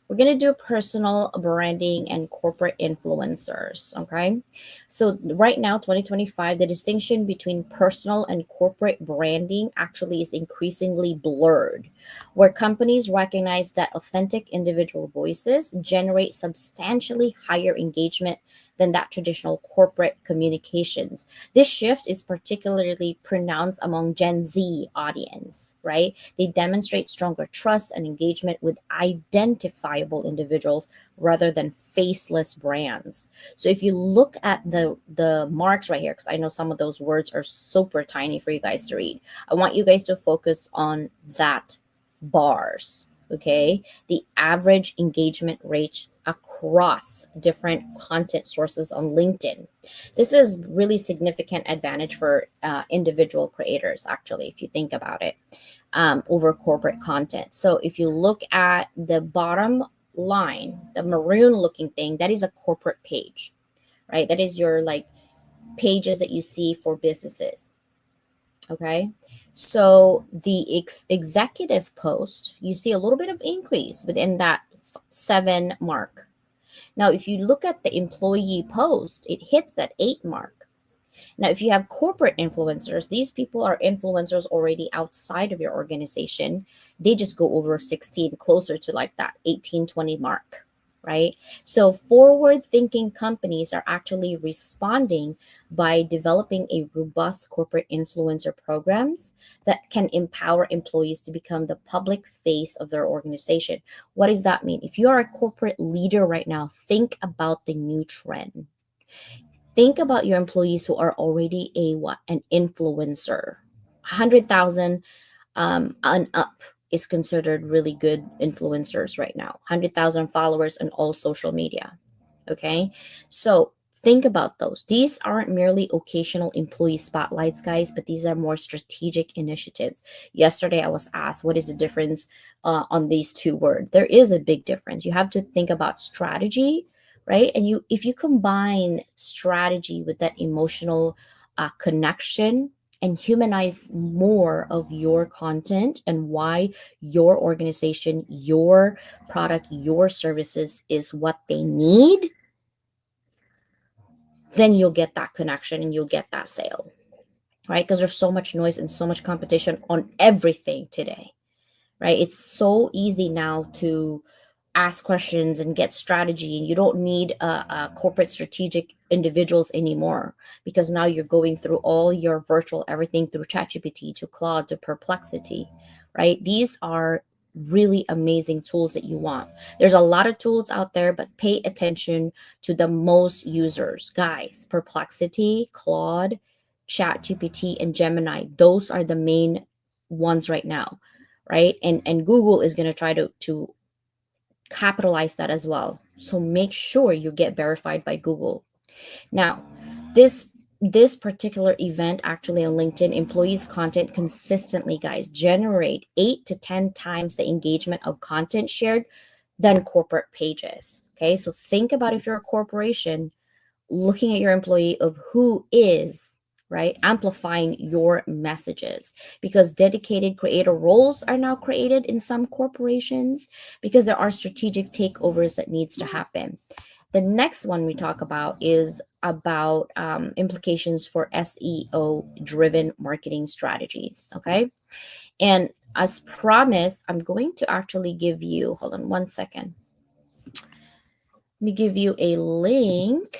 We're going to do personal branding and corporate influencers. Okay. So, right now, 2025, the distinction between personal and corporate branding actually is increasingly blurred, where companies recognize that authentic individual voices generate substantially higher engagement than that traditional corporate communications. This shift is particularly pronounced among Gen Z audience, right? They demonstrate stronger trust and engagement with identifiable individuals rather than faceless brands. So if you look at the marks right here, because I know some of those words are super tiny for you guys to read, I want you guys to focus on that bars. Okay, the average engagement rate across different content sources on LinkedIn. This is really significant advantage for individual creators, actually, if you think about it, over corporate content. So if you look at the bottom line, the maroon looking thing, that is a corporate page, right? That is your like pages that you see for businesses. Okay. So the executive post, you see a little bit of increase within that 7 mark. Now, if you look at the employee post, it hits that 8 mark. Now, if you have corporate influencers, these people are influencers already outside of your organization. They just go over 16, closer to like that 18, 20 mark, right? So, forward thinking companies are actually responding by developing a robust corporate influencer programs that can empower employees to become the public face of their organization. What does that mean? If you are a corporate leader right now, think about the new trend. Think about your employees who are already a what, an influencer. 100,000 and up is considered really good influencers right now. 100,000 followers on all social media. Okay. So think about those. These aren't merely occasional employee spotlights, guys, but these are more strategic initiatives. Yesterday, I was asked, what is the difference on these two words? There is a big difference. You have to think about strategy, right? And if you combine strategy with that emotional connection and humanize more of your content and why your organization, your product, your services is what they need, then you'll get that connection and you'll get that sale, right? Because there's so much noise and so much competition on everything today, right? It's so easy now to ask questions and get strategy, and you don't need corporate strategic individuals anymore, because now you're going through all your virtual everything through ChatGPT to Claude to Perplexity, right? These are really amazing tools that you want. There's a lot of tools out there, but pay attention to the most users, guys. Perplexity, Claude, ChatGPT, and Gemini. Those are the main ones right now, right? And Google is going to try to capitalize that as well. So make sure you get verified by Google. Now, this particular event actually on LinkedIn, employees content consistently, guys, generate 8 to 10 times the engagement of content shared than corporate pages. Okay? So think about, if you're a corporation, looking at your employee of who is, right, amplifying your messages, because dedicated creator roles are now created in some corporations, because there are strategic takeovers that needs to happen. The next one we talk about is about implications for SEO driven marketing strategies. Okay. And as promised, I'm going to actually give you, hold on one second. Let me give you a link.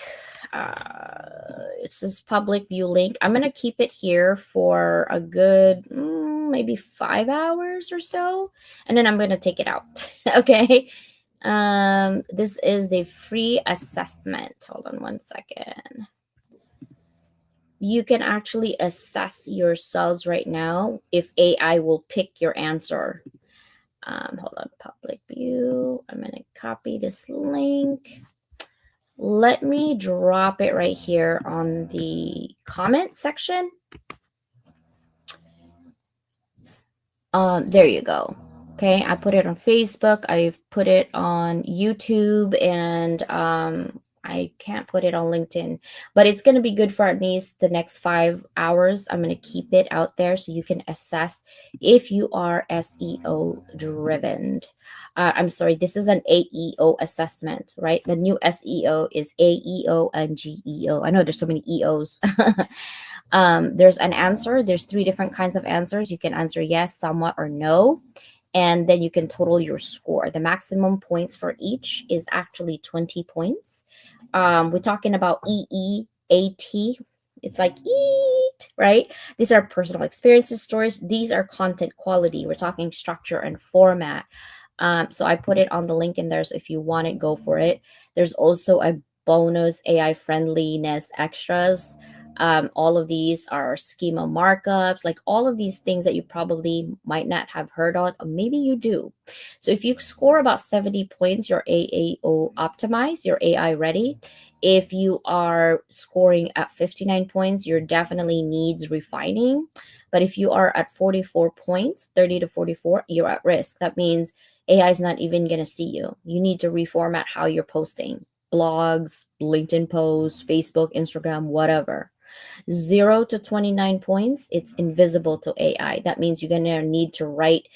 It's this public view link. I'm going to keep it here for a good maybe 5 hours or so, and then I'm going to take it out. Okay. This is the free assessment. Hold on one second. you can actually assess yourselves right now if AI will pick your answer. Hold on, public view. I'm going to copy this link. Let me drop it right here on the comment section. There you go. Okay, I put it on Facebook, I've put it on YouTube, and I can't put it on LinkedIn, but it's going to be good for at least the next 5 hours. I'm going to keep it out there so you can assess if you are SEO driven. I'm sorry, this is an AEO assessment, right? The new SEO is AEO and GEO. I know there's so many EOs. There's an answer. There's three different kinds of answers. You can answer yes, somewhat, or no. And then you can total your score. The maximum points for each is actually 20 points. We're talking about EEAT. It's like eat, right? These are personal experiences, stories. These are content quality. We're talking structure and format. So I put it on the link in there. So if you want it, go for it. There's also a bonus AI friendliness extras. All of these are schema markups, like all of these things that you probably might not have heard of, or maybe you do. So if you score about 70 points, you're AAO optimized, you're AI ready. If you are scoring at 59 points, you're definitely needs refining. But if you are at 44 points, 30 to 44, you're at risk. That means AI is not even going to see you. You need to reformat how you're posting blogs, LinkedIn posts, Facebook, Instagram, whatever. 0 to 29 points, it's invisible to AI. That means you're going to need to write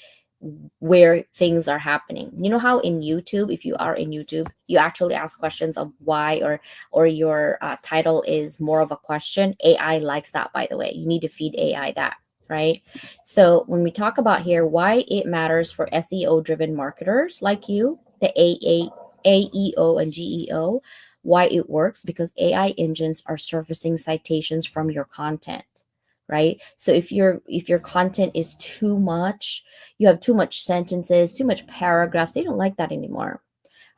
where things are happening. You know how in YouTube, if you are in YouTube, you actually ask questions of why, or your title is more of a question. AI likes that, by the way. You need to feed AI that, right? So when we talk about here why it matters for SEO driven marketers like you, the AEO and GEO, why it works, because AI engines are surfacing citations from your content, right? So if your content is too much, you have too much sentences, too much paragraphs, they don't like that anymore,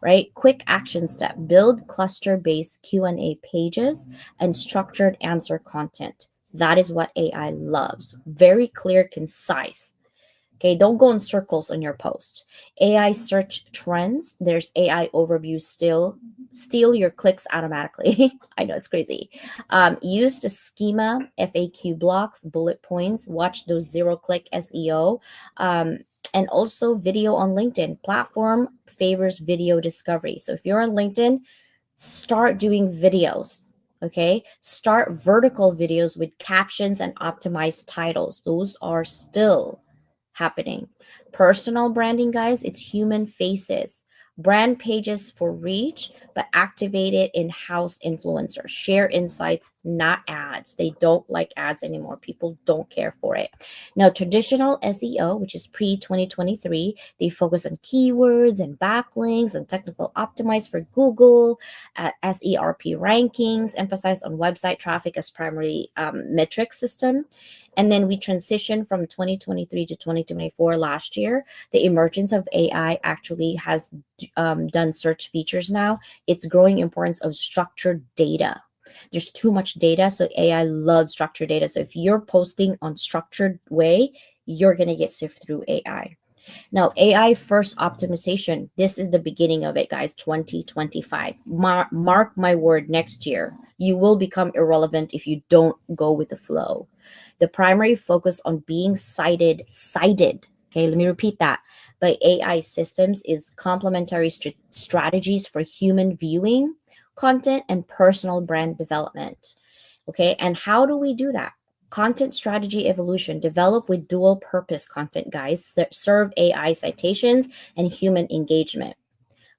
right? Quick action step: build cluster based Q&A pages and structured answer content. That is what AI loves. Very clear, concise. Okay, don't go in circles on your post. AI search trends. There's AI overview still. Steal your clicks automatically. I know it's crazy. Use the schema, FAQ blocks, bullet points. Watch those zero click SEO. And also video on LinkedIn. Platform favors video discovery. So if you're on LinkedIn, start doing videos. Okay, start vertical videos with captions and optimized titles. Those are still happening. Personal branding, guys, it's human faces. Brand pages for reach, but activated in-house influencers. Share insights, not ads. They don't like ads anymore. People don't care for it. Now, traditional SEO, which is pre-2023, they focus on keywords and backlinks and technical optimize for Google, SERP rankings, emphasize on website traffic as primary metric system. And then we transitioned from 2023 to 2024 last year. The emergence of AI actually has done search features now. It's growing importance of structured data. There's too much data, so AI loves structured data. So if you're posting on structured way, you're gonna get sift through AI. Now, AI first optimization, this is the beginning of it, guys. 2025. Mark my word, next year, you will become irrelevant if you don't go with the flow. The primary focus on being cited, okay, let me repeat that, by AI systems is complementary strategies for human viewing, content, and personal brand development. Okay, and how do we do that? Content strategy evolution, develop with dual purpose content, guys, that serve AI citations and human engagement.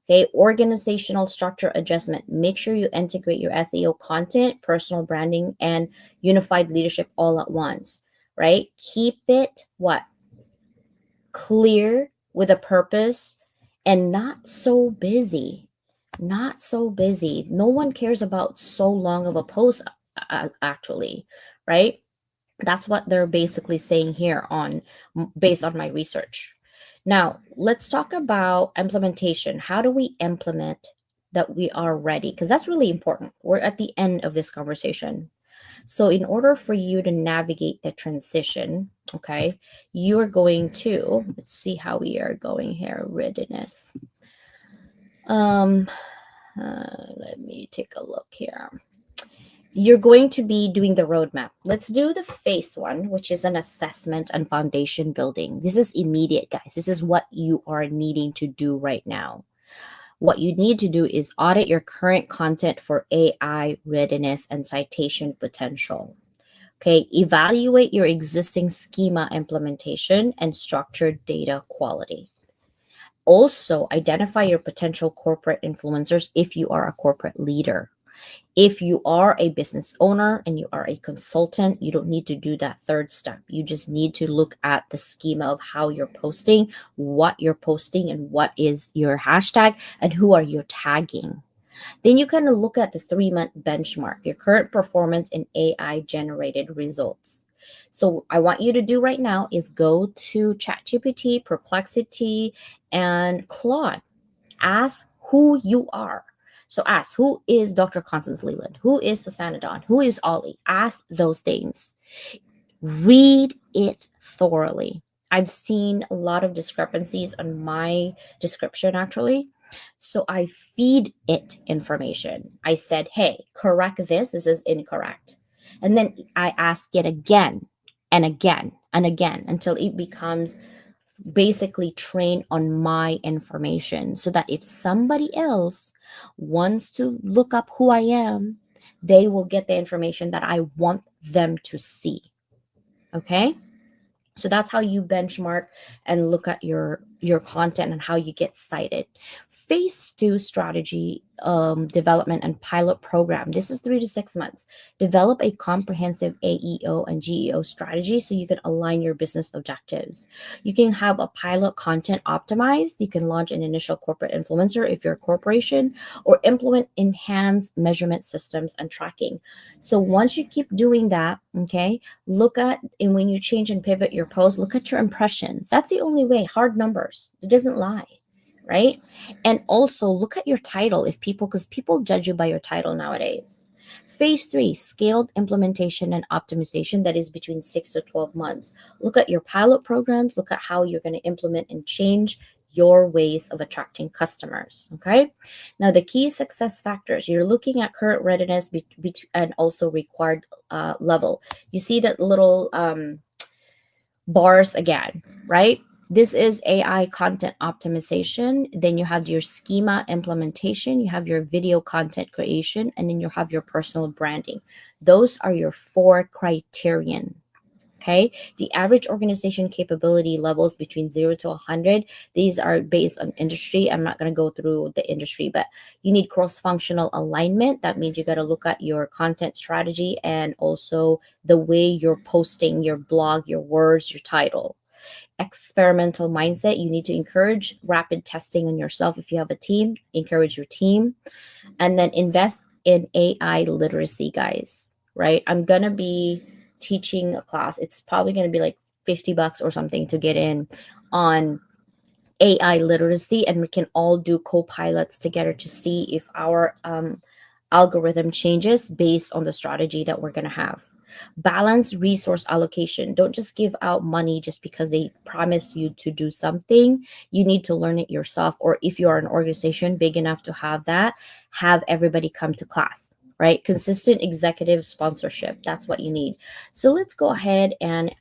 Okay, organizational structure adjustment. Make sure you integrate your SEO content, personal branding, and unified leadership all at once, right? Keep it what? Clear with a purpose and not so busy. Not so busy. No one cares about so long of a post, actually, right? That's what they're basically saying here on based on my research. Now, let's talk about implementation. How do we implement that we are ready? Because that's really important. We're at the end of this conversation. So in order for you to navigate the transition, okay, you're going to, let's see how we are going here, readiness. Um, Let me take a look here. You're going to be doing the roadmap. Let's do the phase one, which is an assessment and foundation building. This is immediate, guys. This is what you are needing to do right now. What you need to do is audit your current content for AI readiness and citation potential. Okay, evaluate your existing schema implementation and structured data quality. Also, identify your potential corporate influencers if you are a corporate leader. If you are a business owner and you are a consultant, you don't need to do that third step. You just need to look at the schema of how you're posting, what you're posting, and what is your hashtag, and who are you tagging. Then you kind of look at the 3 month benchmark, your current performance in AI generated results. So, I want you to do right now is go to ChatGPT, Perplexity, and Claude. Ask who you are. So ask, who is Dr. Constance Leland? Who is Susanna Don? Who is Ollie? Ask those things. Read it thoroughly. I've seen a lot of discrepancies on my description actually. So I feed it information. I said, hey, correct this. This is incorrect. And then I ask it again and again and again until it becomes basically train on my information so that if somebody else wants to look up who I am, they will get the information that I want them to see. Okay? So that's how you benchmark and look at your content and how you get cited. Phase two strategy development and pilot program. This is 3 to 6 months. Develop a comprehensive AEO and GEO strategy so you can align your business objectives. You can have a pilot content optimized. You can launch an initial corporate influencer if you're a corporation, or implement enhanced measurement systems and tracking. So once you keep doing that, okay, look at, and when you change and pivot your post, look at your impressions. That's the only way. Hard numbers, it doesn't lie, right? And also look at your title, if people, because people judge you by your title nowadays. Phase three, scaled implementation and optimization, that is between 6 to 12 months. Look at your pilot programs, look at how you're going to implement and change your ways of attracting customers. Okay. Now, the key success factors, you're looking at current readiness and also required level. You see that little bars again, right? This is AI content optimization. Then you have your schema implementation, you have your video content creation, and then you have your personal branding. Those are your 4 criterion. Okay. The average organization capability levels between 0 to 100. These are based on industry. I'm not going to go through the industry, but you need cross functional alignment. That means you got to look at your content strategy and also the way you're posting your blog, your words, your title. Experimental mindset. You need to encourage rapid testing on yourself. If you have a team, encourage your team, and then invest in AI literacy, guys, right? I'm going to be teaching a class. It's probably going to be like $50 or something to get in on AI literacy, and we can all do co-pilots together to see if our algorithm changes based on the strategy that we're going to have. Balance resource allocation. Don't just give out money just because they promise you to do something. You need to learn it yourself, or if you are an organization big enough to have that, have everybody come to class, right? Consistent executive sponsorship. That's what you need. So let's go ahead and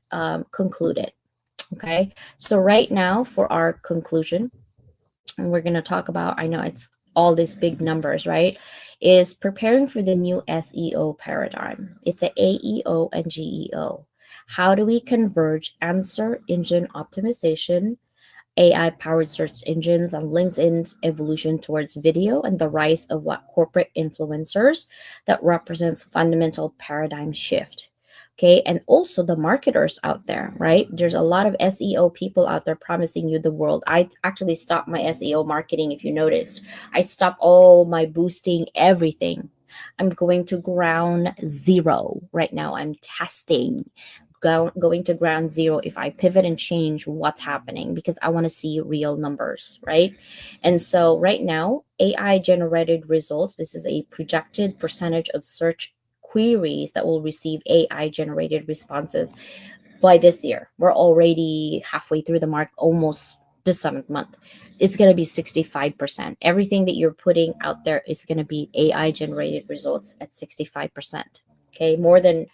conclude it. Okay. So right now for our conclusion, and we're going to talk about, I know it's all these big numbers, right? Is preparing for the new SEO paradigm. It's a AEO and GEO. How do we converge answer engine optimization, AI powered search engines, and LinkedIn's evolution towards video, and the rise of what corporate influencers that represents fundamental paradigm shift. Okay, and also the marketers out there, right? There's a lot of SEO people out there promising you the world. I actually stopped my SEO marketing, if you noticed. I stopped all my boosting, everything. I'm going to ground zero right now. I'm testing, going to ground zero. If I pivot and change, what's happening, because I want to see real numbers, right? And so right now, AI generated results, this is a projected percentage of search queries that will receive AI generated responses by this year. We're already halfway through the mark, almost the seventh month. It's going to be 65%. Everything that you're putting out there is going to be AI generated results at 65%. Okay, more than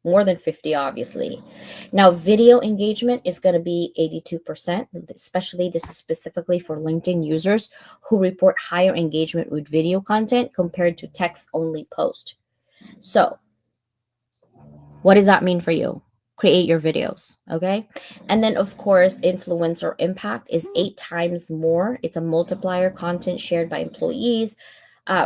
50 obviously. Now video engagement is going to be 82%, especially this is specifically for LinkedIn users who report higher engagement with video content compared to text only post. So what does that mean for you? Create your videos, okay? And then, of course, influencer impact is 8 times more. It's a multiplier content shared by employees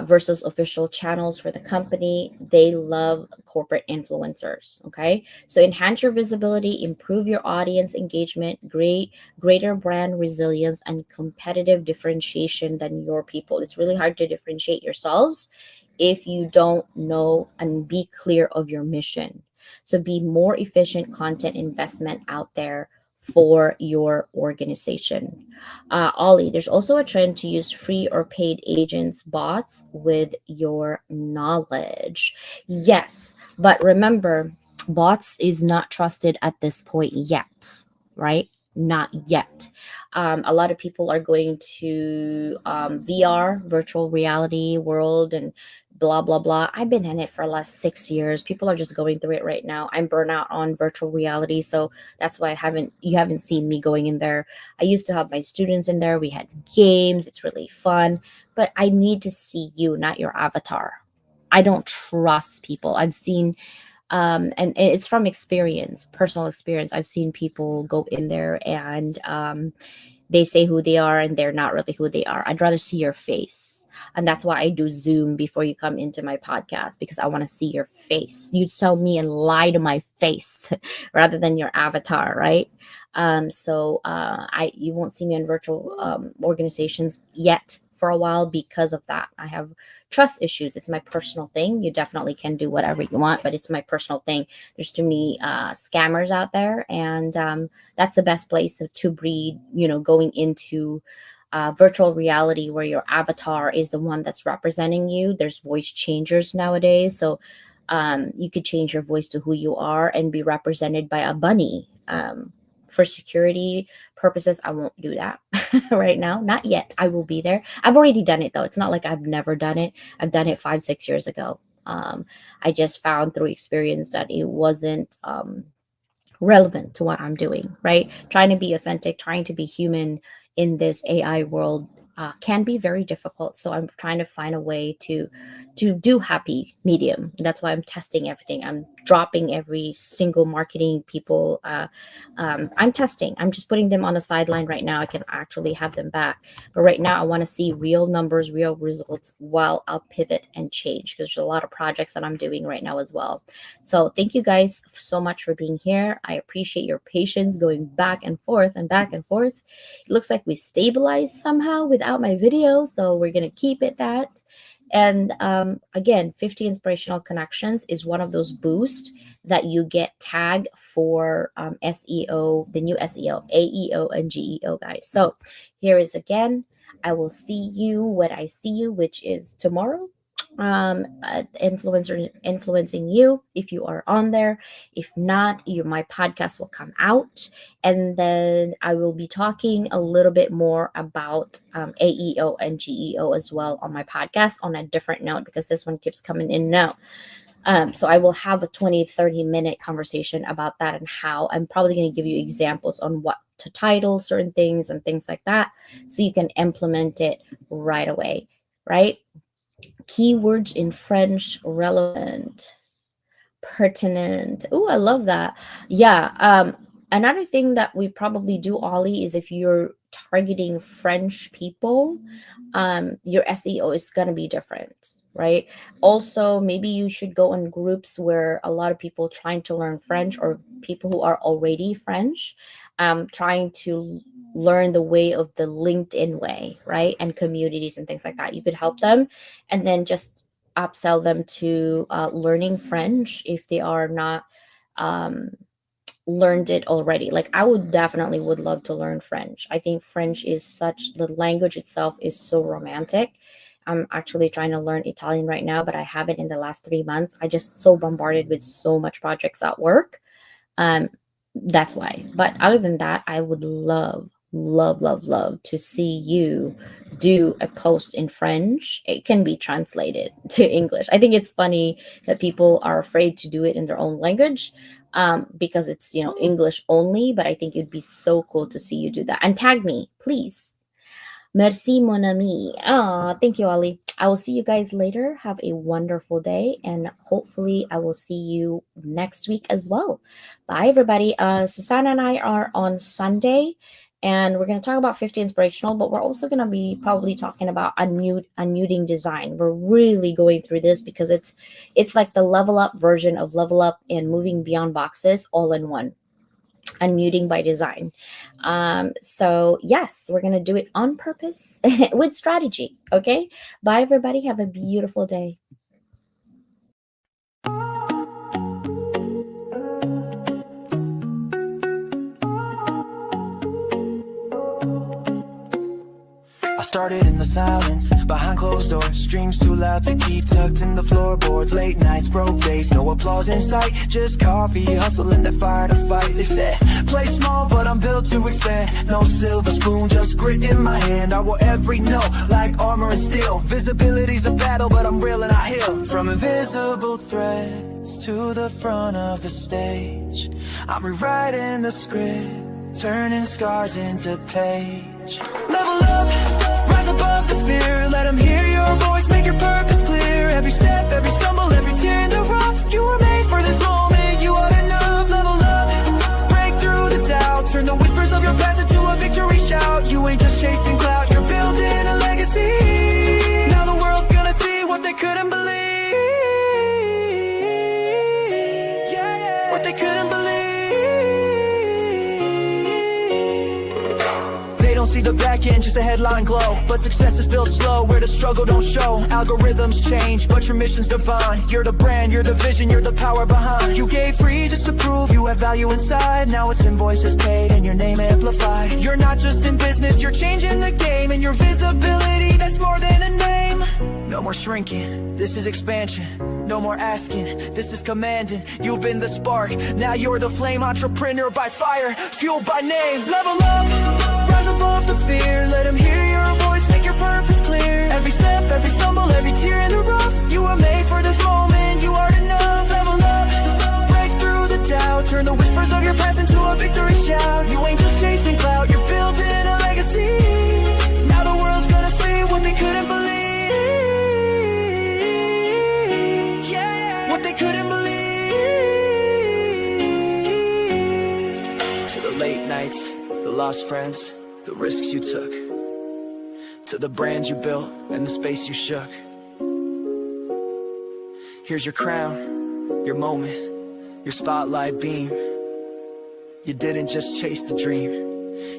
versus official channels for the company. They love corporate influencers, okay? So enhance your visibility, improve your audience engagement, greater brand resilience, and competitive differentiation than your people. It's really hard to differentiate yourselves if you don't know and be clear of your mission. So be more efficient content investment out there for your organization. Ollie, there's also a trend to use free or paid agents, bots with your knowledge. Yes, but remember, bots is not trusted at this point yet, right? Not yet. A lot of people are going to VR, virtual reality world, and blah blah blah. I've been in it for the last 6 years. People are just going through it right now. I'm burnt out on virtual reality, so that's why you haven't seen me going in there. I used to have my students in there. We had games. It's really fun, but I need to see you, not your avatar. I don't trust people. I've seen and it's from experience, personal experience. I've seen people go in there and they say who they are and they're not really who they are. I'd rather see your face. And that's why I do Zoom before you come into my podcast, because I want to see your face. You tell me and lie to my face rather than your avatar, right? So you won't see me in virtual organizations yet for a while because of that. I have trust issues. It's my personal thing. You definitely can do whatever you want, but it's my personal thing. There's too many scammers out there, and that's the best place to breed, going into virtual reality where your avatar is the one that's representing you. There's voice changers nowadays. So you could change your voice to who you are and be represented by a bunny. For security purposes, I won't do that right now. Not yet. I will be there. I've already done it though. It's not like I've never done it. I've done it 5, 6 years ago. I just found through experience that it wasn't relevant to what I'm doing, right? Trying to be authentic, trying to be human in this AI world can be very difficult. So I'm trying to find a way to do happy medium. That's why I'm testing everything. I'm dropping every single marketing people. I'm testing. I'm just putting them on the sideline right now. I can actually have them back, but right now I want to see real numbers, real results, while I'll pivot and change because there's a lot of projects that I'm doing right now as well. So thank you guys so much for being here. I appreciate your patience going back and forth and back and forth. It looks like we stabilized somehow without my video, so we're going to keep it that. And again, 50 inspirational connections is one of those boosts that you get tagged for SEO, the new SEO, AEO, and GEO, guys. So here is again. I will see you when I see you, which is tomorrow. Influencers influencing you if you are on there. If not, my podcast will come out, and then I will be talking a little bit more about AEO and GEO as well on my podcast on a different note, because this one keeps coming in now. So I will have a 20-30 minute conversation about that and how I'm probably going to give you examples on what to title certain things and things like that, so you can implement it right away, right? Keywords in French, relevant, pertinent. Oh, I love that. Yeah. Another thing that we probably do, Ollie, is if you're targeting French people, your SEO is going to be different, right? Also, maybe you should go on groups where a lot of people trying to learn French, or people who are already French, trying to learn the way of the LinkedIn way, right? And communities and things like that. You could help them and then just upsell them to learning French if they are not um, learned it already. Like I would definitely would love to learn French. I think French is such, the language itself is so romantic. I'm actually trying to learn Italian right now, but I haven't in the last 3 months. I just so bombarded with so much projects at work. Um, that's why. But other than that, I would love, love, love, love to see you do a post in French. It can be translated to English. I think it's funny that people are afraid to do it in their own language, because it's, English only. But I think it'd be so cool to see you do that. And tag me, please. Merci, mon ami. Ah, thank you, Ali. I will see you guys later. Have a wonderful day, and hopefully, I will see you next week as well. Bye, everybody. Susanna and I are on Sunday, and we're going to talk about 50 inspirational, but we're also going to be probably talking about unmuting design. We're really going through this because it's like the level up version of level up and moving beyond boxes all in one. Unmuting by design. So yes, we're gonna do it on purpose with strategy. Okay. Bye, everybody. Have a beautiful day. I started in the silence, behind closed doors. Dreams too loud to keep tucked in the floorboards. Late nights, broke days, no applause in sight. Just coffee, hustling that fire to fight. They said, play small, but I'm built to expand. No silver spoon, just grit in my hand. I will every note, like armor and steel. Visibility's a battle, but I'm real and I heal. From invisible threads to the front of the stage, I'm rewriting the script, turning scars into page. Level up, rise above the fear. Let them hear your voice, make your purpose clear. Every step, every stumble, every tear in the rough. You were made for this moment, you are enough. Level up, break through the doubt. Turn the whispers of your past into a victory shout. You ain't just chasing clout, you're building a legacy. Now the world's gonna see what they couldn't believe. Yeah, yeah. What they couldn't believe. See the back end, just a headline glow. But success is built slow, where the struggle don't show. Algorithms change, but your mission's divine. You're the brand, you're the vision, you're the power behind. You gave free just to prove you have value inside. Now it's invoices paid and your name amplified. You're not just in business, you're changing the game. And your visibility, that's more than a name. No more shrinking, this is expansion. No more asking, this is commanding. You've been the spark, now you're the flame. Entrepreneur by fire, fueled by name. Level up, rise above the fear. Let them hear your voice, make your purpose clear. Every step, every stumble, every tear in the rough. You were made for this moment, you are enough. Level up, break through the doubt. Turn the whispers of your past into a victory shout. You ain't just chasing clout, you're building a legacy. Now the world's gonna see what they couldn't believe. What they couldn't believe. To the late nights, the lost friends, the risks you took, to the brand you built and the space you shook. Here's your crown, your moment, your spotlight beam. You didn't just chase the dream,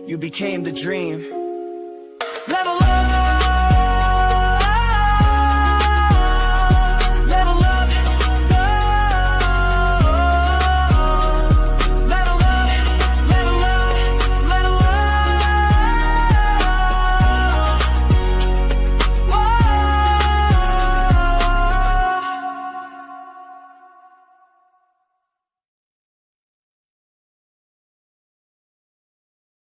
you became the dream.